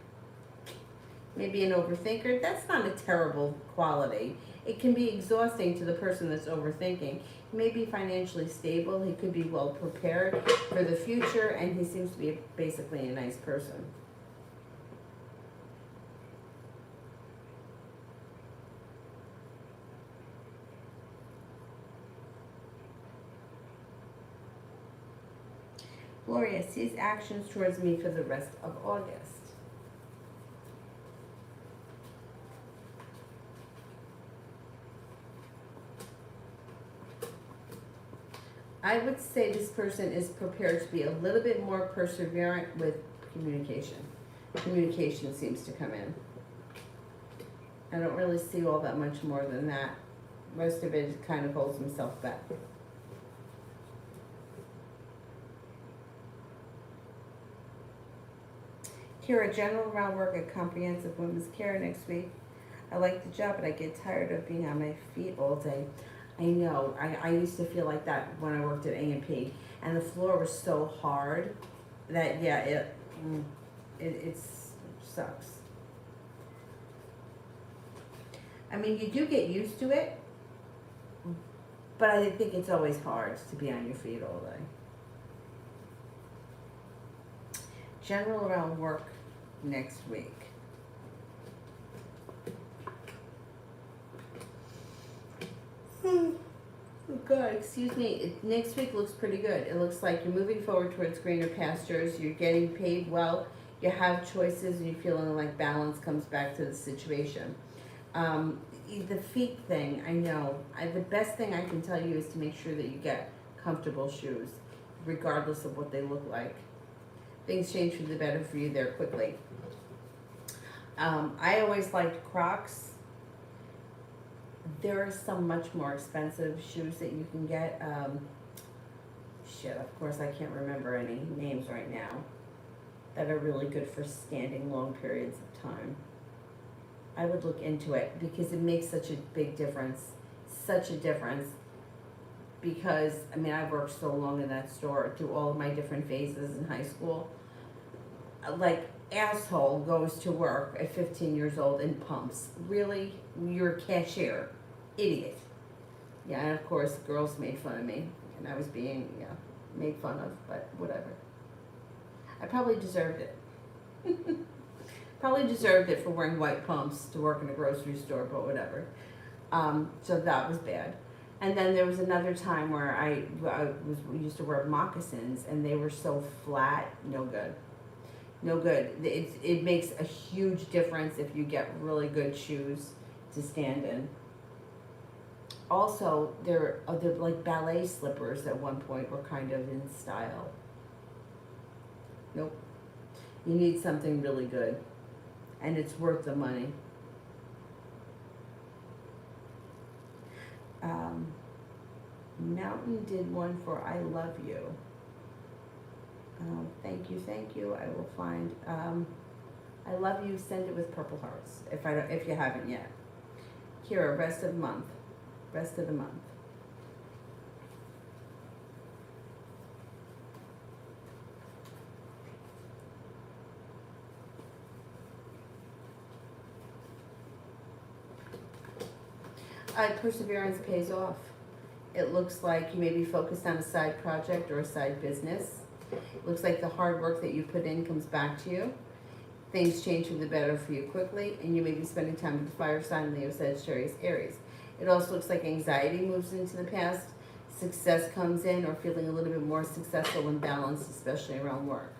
Maybe an overthinker. That's not a terrible quality. It can be exhausting to the person that's overthinking. He may be financially stable. He could be well prepared for the future, and he seems to be basically a nice person. Gloria sees actions towards me for the rest of August. I would say this person is prepared to be a little bit more perseverant with communication. Communication seems to come in. I don't really see all that much more than that. Most of it kind of holds himself back. Kira, general around work at Comprehensive Women's Care next week. I like the job, but I get tired of being on my feet all day. I know. I used to feel like that when I worked at A&P, and the floor was so hard that it sucks. I mean, you do get used to it, but I think it's always hard to be on your feet all day. General around work next week. Okay. God, excuse me. Next week looks pretty good. It looks like you're moving forward towards greener pastures. You're getting paid well. You have choices, and you're feeling like balance comes back to the situation. The feet thing, I know. The best thing I can tell you is to make sure that you get comfortable shoes, regardless of what they look like. Things change for the better for you there quickly. I always liked Crocs. There are some much more expensive shoes that you can get. Of course I can't remember any names right now that are really good for standing long periods of time. I would look into it because it makes such a big difference. Such a difference. Because, I mean, I've worked so long in that store through all of my different phases in high school. Like, asshole goes to work at 15 years old in pumps. Really? You're a cashier. Idiot. Yeah, and of course, girls made fun of me. And I was being, made fun of, but whatever. I probably deserved it. Probably deserved it for wearing white pumps to work in a grocery store, but whatever. So that was bad. And then there was another time where I used to wear moccasins, and they were so flat, no good. No good. It makes a huge difference if you get really good shoes to stand in. Also, they're like ballet slippers at one point were kind of in style. Nope. You need something really good. And it's worth the money. Mountain did one for I Love You. Thank you. I will find I Love You, send it with purple hearts if you haven't yet. Kira, rest of the month. Perseverance pays off. It looks like you may be focused on a side project or a side business. It looks like the hard work that you put in comes back to you. Things change for the better for you quickly, and you may be spending time with the fire sign, Leo, Sagittarius, Aries. It also looks like anxiety moves into the past, success comes in, or feeling a little bit more successful and balanced, especially around work.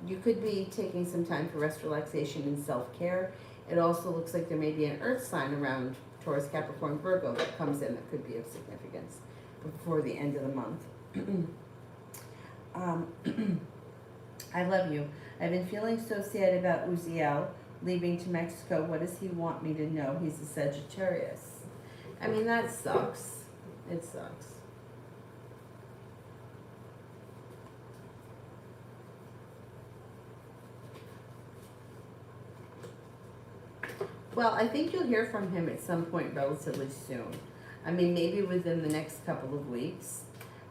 You could be taking some time for rest, relaxation, and self-care. It also looks like there may be an earth sign around Taurus, Capricorn, Virgo that comes in that could be of significance before the end of the month. I love you. I've been feeling so sad about Uziel leaving to Mexico. What does he want me to know? He's a Sagittarius. I mean, that sucks. It sucks. Well, I think you'll hear from him at some point relatively soon. I mean, maybe within the next couple of weeks.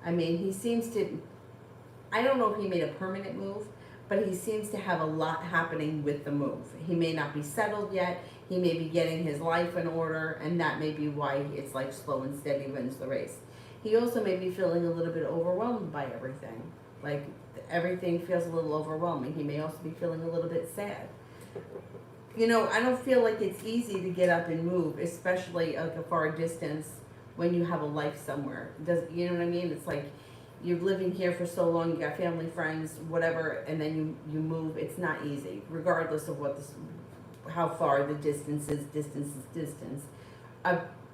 I mean, he seems to, I don't know if he made a permanent move, but he seems to have a lot happening with the move. He may not be settled yet. He may be getting his life in order, and that may be why it's like slow and steady wins the race. He also may be feeling a little bit overwhelmed by everything. Like, everything feels a little overwhelming. He may also be feeling a little bit sad. You know, I don't feel like it's easy to get up and move, especially like a far distance when you have a life somewhere. You know what I mean? It's like you're living here for so long, you got family, friends, whatever, and then you move. It's not easy, regardless of how far the distance is.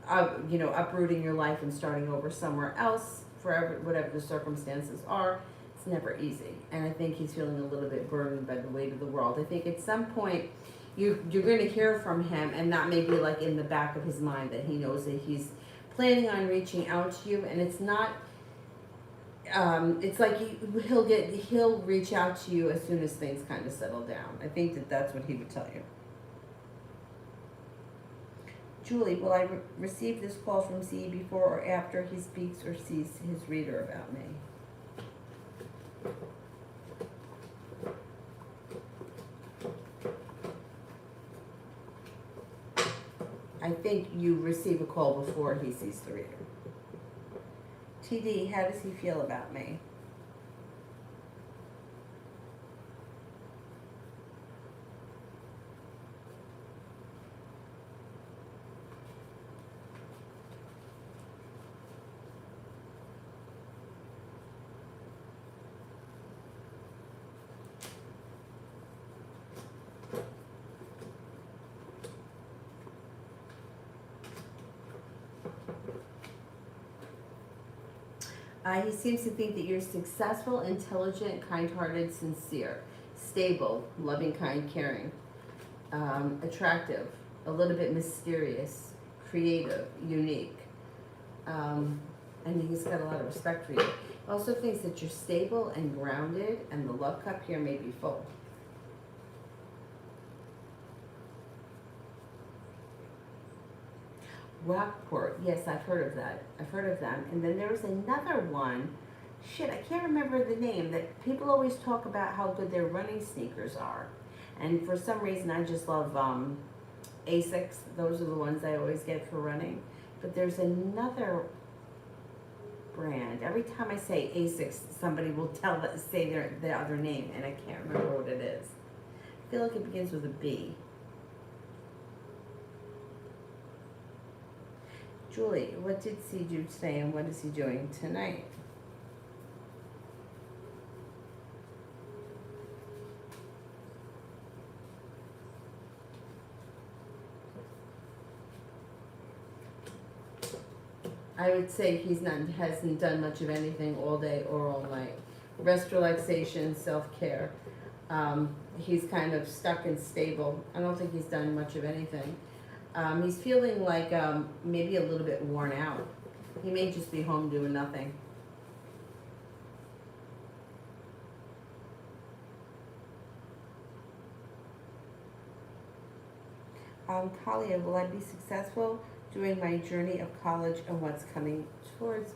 Uprooting your life and starting over somewhere else, whatever the circumstances are, it's never easy. And I think he's feeling a little bit burdened by the weight of the world. I think at some point, you're going to hear from him, and that may be like in the back of his mind that he knows that he's planning on reaching out to you, and it's not. It's like he'll reach out to you as soon as things kind of settle down. I think that's what he would tell you. Julie, will I receive this call from CE before or after he speaks or sees his reader about me? I think you receive a call before he sees the reader. TD, how does he feel about me? He seems to think that you're successful, intelligent, kind-hearted, sincere, stable, loving, kind, caring, attractive, a little bit mysterious, creative, unique. And he's got a lot of respect for you. He also thinks that you're stable and grounded, and the love cup here may be full. Rockport, yes, I've heard of that. I've heard of them. And then there was another one. Shit, I can't remember the name. That people always talk about how good their running sneakers are. And for some reason, I just love Asics. Those are the ones I always get for running. But there's another brand. Every time I say Asics, somebody will say their other name, and I can't remember what it is. I feel like it begins with a B. Julie, what did C do today, and what is he doing tonight? I would say hasn't done much of anything all day or all night. Rest, relaxation, self-care. He's kind of stuck and stable. I don't think he's done much of anything. He's feeling like maybe a little bit worn out. He may just be home doing nothing. Kalia, will I be successful during my journey of college and what's coming towards me?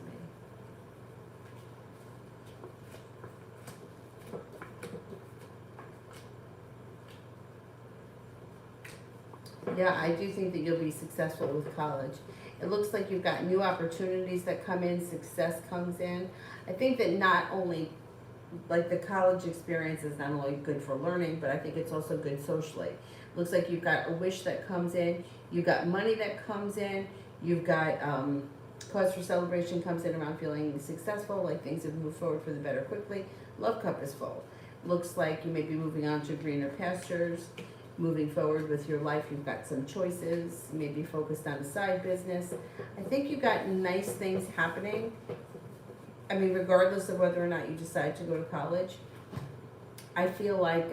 Yeah, I do think that you'll be successful with college. It looks like you've got new opportunities that come in, success comes in. I think that not only, like the college experience is not only good for learning, but I think it's also good socially. Looks like you've got a wish that comes in, you've got money that comes in, you've got cause for celebration comes in around feeling successful, like things have moved forward for the better quickly. Love cup is full. Looks like you may be moving on to greener pastures, moving forward with your life. You've got some choices, you may be focused on a side business. I think you've got nice things happening. I mean, regardless of whether or not you decide to go to college, I feel like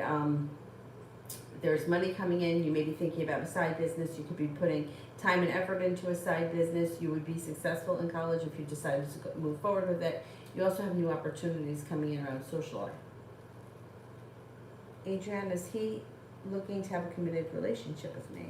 there's money coming in. You may be thinking about a side business. You could be putting time and effort into a side business. You would be successful in college if you decided to move forward with it. You also have new opportunities coming in around social life. Adrian, is he looking to have a committed relationship with me?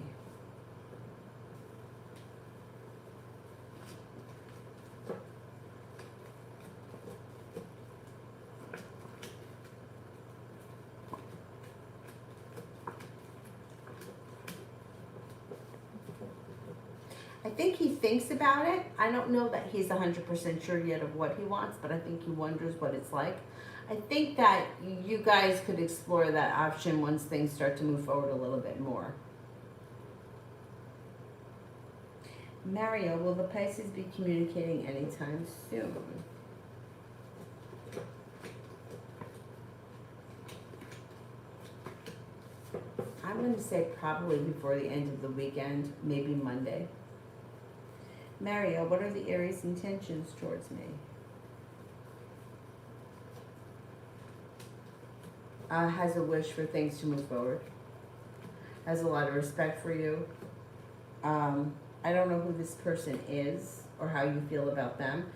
I think he thinks about it. I don't know that he's 100% sure yet of what he wants, but I think he wonders what it's like. I think that you guys could explore that option once things start to move forward a little bit more. Mario, will the Pisces be communicating anytime soon? I'm going to say probably before the end of the weekend, maybe Monday. Mario, what are the Aries' intentions towards me? Has a wish for things to move forward. Has a lot of respect for you. I don't know who this person is or how you feel about them,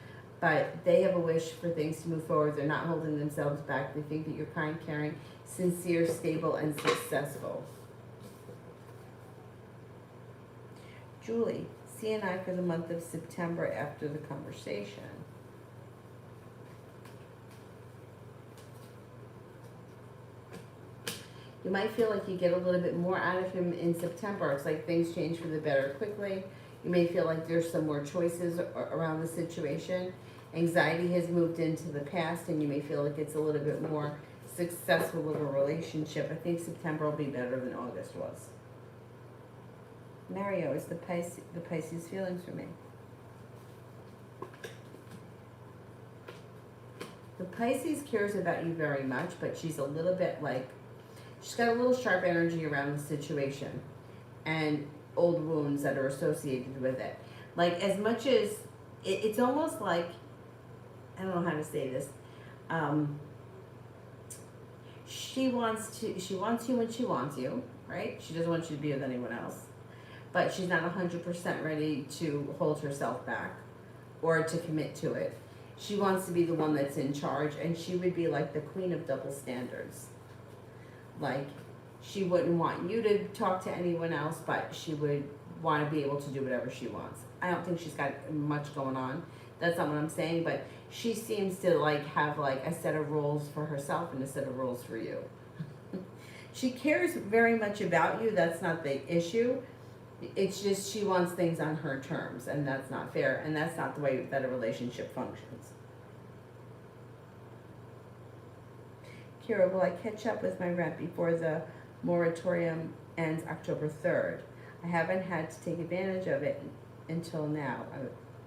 but they have a wish for things to move forward. They're not holding themselves back. They think that you're kind, caring, sincere, stable, and successful. Julie, CNI for the month of September after the conversation. You might feel like you get a little bit more out of him in September. It's like things change for the better quickly. You may feel like there's some more choices around the situation. Anxiety has moved into the past, and you may feel like it's a little bit more successful of a relationship. I think September will be better than August was. Mario, is the Pisces feelings for me? The Pisces cares about you very much, but she's a little bit like, she's got a little sharp energy around the situation and old wounds that are associated with it. Like, as much as, it's almost like I don't know how to say this. She wants you when she wants you, right? She doesn't want you to be with anyone else. But she's not 100% ready to hold herself back or to commit to it. She wants to be the one that's in charge, and she would be like the queen of double standards. Like, she wouldn't want you to talk to anyone else, but she would want to be able to do whatever she wants. I don't think she's got much going on. That's not what I'm saying, but she seems to like have like a set of rules for herself and a set of rules for you. She cares very much about you. That's not the issue. It's just she wants things on her terms, and that's not fair, and that's not the way that a relationship functions. Kira, will I catch up with my rent before the moratorium ends October 3rd? I haven't had to take advantage of it until now.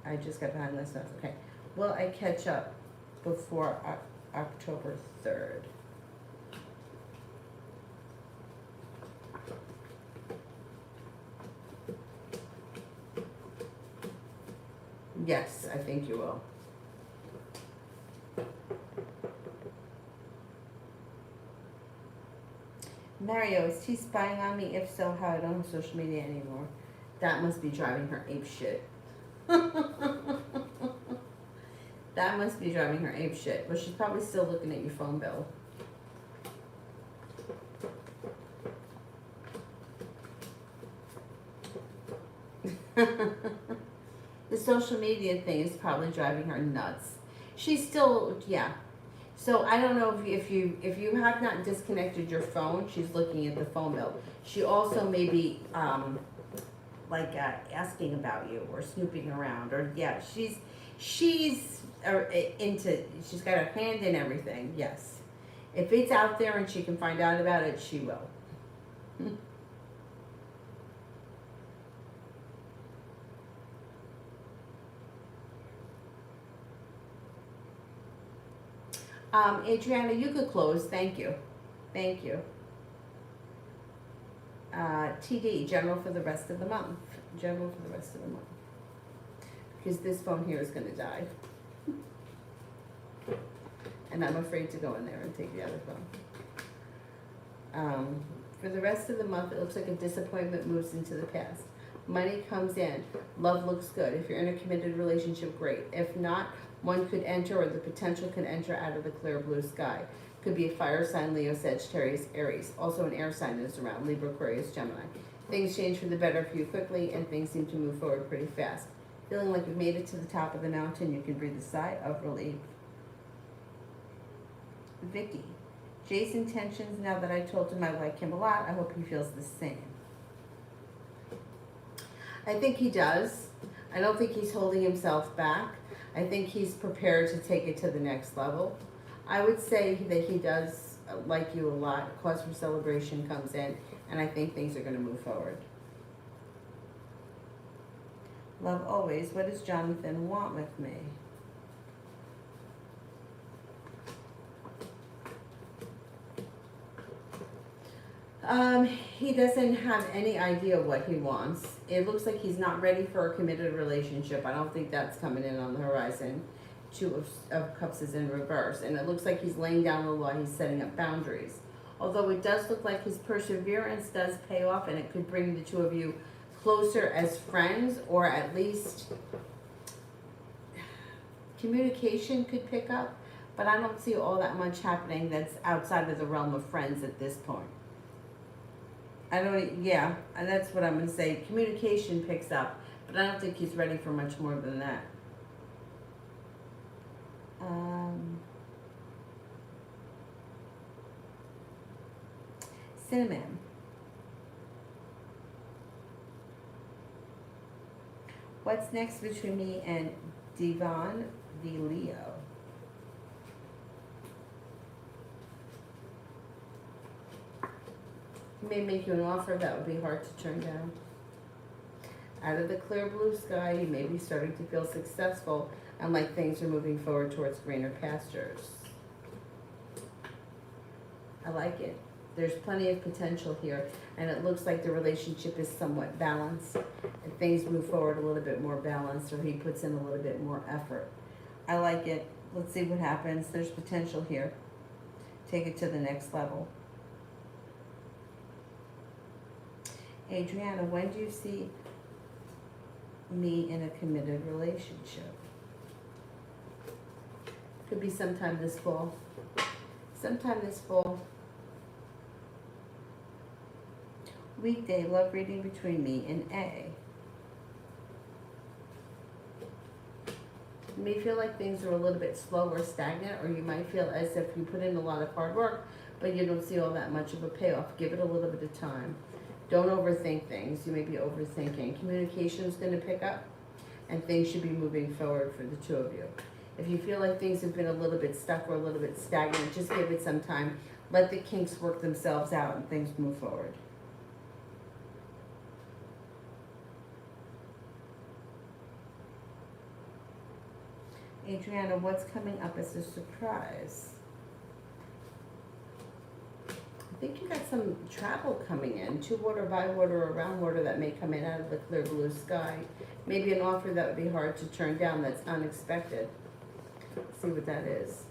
I just got behind this stuff. Okay. Will I catch up before October 3rd? Yes, I think you will. Mario, is T spying on me? If so, how? I don't have social media anymore. That must be driving her ape shit. That must be driving her ape shit. But she's probably still looking at your phone bill. The social media thing is probably driving her nuts. She's still, yeah. So I don't know if you have not disconnected your phone, she's looking at the phone bill. She also may be asking about you or snooping around, or yeah, she's she's got her hand in everything. Yes, if it's out there and she can find out about it, she will. Adriana, you could close. Thank you. Thank you. TD, general for the rest of the month. General for the rest of the month. Because this phone here is going to die. And I'm afraid to go in there and take the other phone. For the rest of the month, it looks like a disappointment moves into the past. Money comes in. Love looks good. If you're in a committed relationship, great. If not, one could enter, or the potential could enter out of the clear blue sky. Could be a fire sign, Leo, Sagittarius, Aries. Also an air sign is around, Libra, Aquarius, Gemini. Things change for the better for you quickly, and things seem to move forward pretty fast. Feeling like you've made it to the top of the mountain, you can breathe a sigh of relief. Vicky, Jay's intentions, now that I told him I like him a lot, I hope he feels the same. I think he does. I don't think he's holding himself back. I think he's prepared to take it to the next level. I would say that he does like you a lot. Cause for celebration comes in, and I think things are going to move forward. Love always. What does Jonathan want with me? He doesn't have any idea what he wants. It looks like he's not ready for a committed relationship. I don't think that's coming in on the horizon. Two of Cups is in reverse. And it looks like he's laying down the law. He's setting up boundaries. Although it does look like his perseverance does pay off, and it could bring the two of you closer as friends, or at least communication could pick up. But I don't see all that much happening that's outside of the realm of friends at this point. Yeah, and that's what I'm going to say. Communication picks up, but I don't think he's ready for much more than that. Cinnamon. What's next between me and Devon V. Leo? He may make you an offer that would be hard to turn down. Out of the clear blue sky, you may be starting to feel successful and like things are moving forward towards greener pastures. I like it. There's plenty of potential here, and it looks like the relationship is somewhat balanced. And things move forward a little bit more balanced, or he puts in a little bit more effort. I like it. Let's see what happens. There's potential here. Take it to the next level. Adriana, when do you see me in a committed relationship? Could be sometime this fall. Sometime this fall. Weekday, love reading between me and A. You may feel like things are a little bit slow or stagnant, or you might feel as if you put in a lot of hard work, but you don't see all that much of a payoff. Give it a little bit of time. Don't overthink things. You may be overthinking. Communication is going to pick up, and things should be moving forward for the two of you. If you feel like things have been a little bit stuck or a little bit stagnant, just give it some time. Let the kinks work themselves out and things move forward. Adriana, what's coming up as a surprise? I think you got some travel coming in. To water, by water, or around water that may come in out of the clear blue sky. Maybe an offer that would be hard to turn down that's unexpected. Let's see what that is.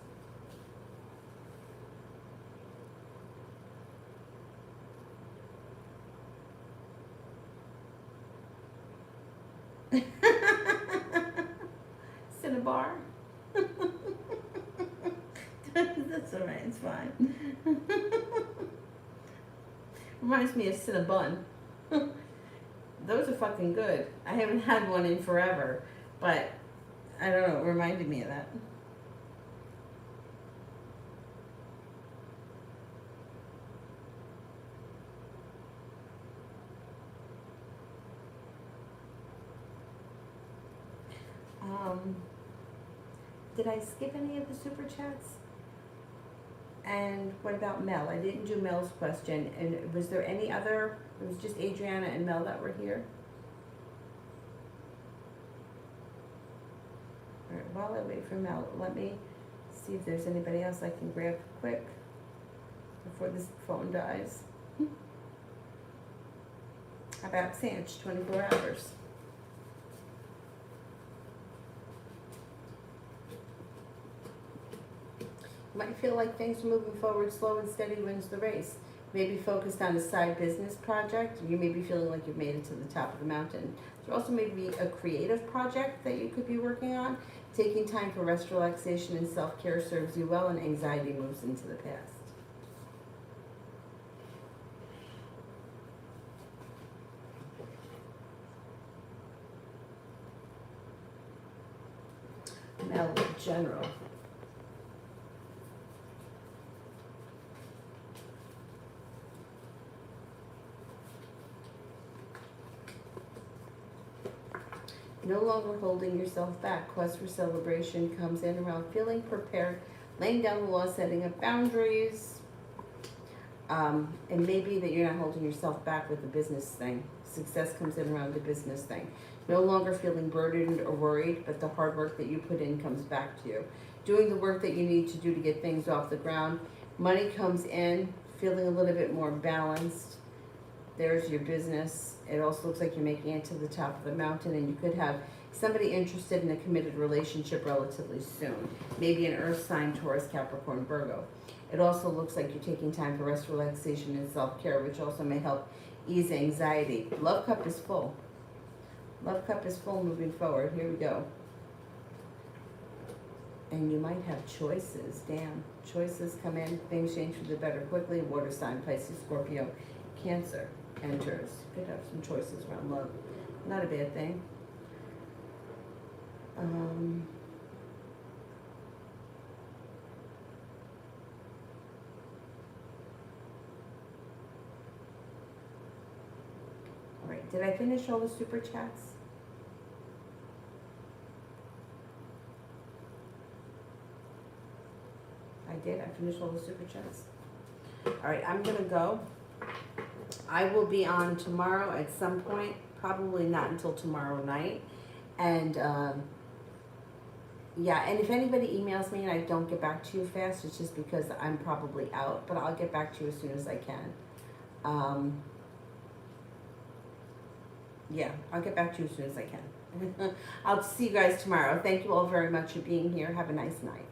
Cinnabar? That's alright, it's fine. Reminds me of Cinnabon. Those are fucking good. I haven't had one in forever, but I don't know, it reminded me of that. Did I skip any of the super chats? And what about Mel? I didn't do Mel's question. And was there any other? It was just Adriana and Mel that were here. All right, while I wait for Mel, let me see if there's anybody else I can grab quick before this phone dies. How about Sanch, 24 hours? Might feel like things are moving forward, slow and steady wins the race. Maybe focused on a side business project. You may be feeling like you've made it to the top of the mountain. There also may be a creative project that you could be working on. Taking time for rest, relaxation, and self-care serves you well, and anxiety moves into the past. Mel, general. No longer holding yourself back. Quest for celebration comes in around feeling prepared, laying down the law, setting up boundaries. It may be that you're not holding yourself back with the business thing. Success comes in around the business thing. No longer feeling burdened or worried, but the hard work that you put in comes back to you. Doing the work that you need to do to get things off the ground. Money comes in, feeling a little bit more balanced. There's your business. It also looks like you're making it to the top of the mountain, and you could have somebody interested in a committed relationship relatively soon. Maybe an earth sign, Taurus, Capricorn, Virgo. It also looks like you're taking time for rest, relaxation, and self-care, which also may help ease anxiety. Love cup is full. Love cup is full moving forward. Here we go. And you might have choices. Damn. Choices come in. Things change for the better quickly. Water sign, Pisces, Scorpio, Cancer enters. Could have some choices around love. Not a bad thing. All right, did I finish all the super chats? I did. I finished all the super chats. All right, I'm gonna go. I will be on tomorrow at some point, probably not until tomorrow night. And yeah, and if anybody emails me and I don't get back to you fast, it's just because I'm probably out, but I'll get back to you as soon as I can. Yeah, I'll get back to you as soon as I can. I'll see you guys tomorrow. Thank you all very much for being here. Have a nice night.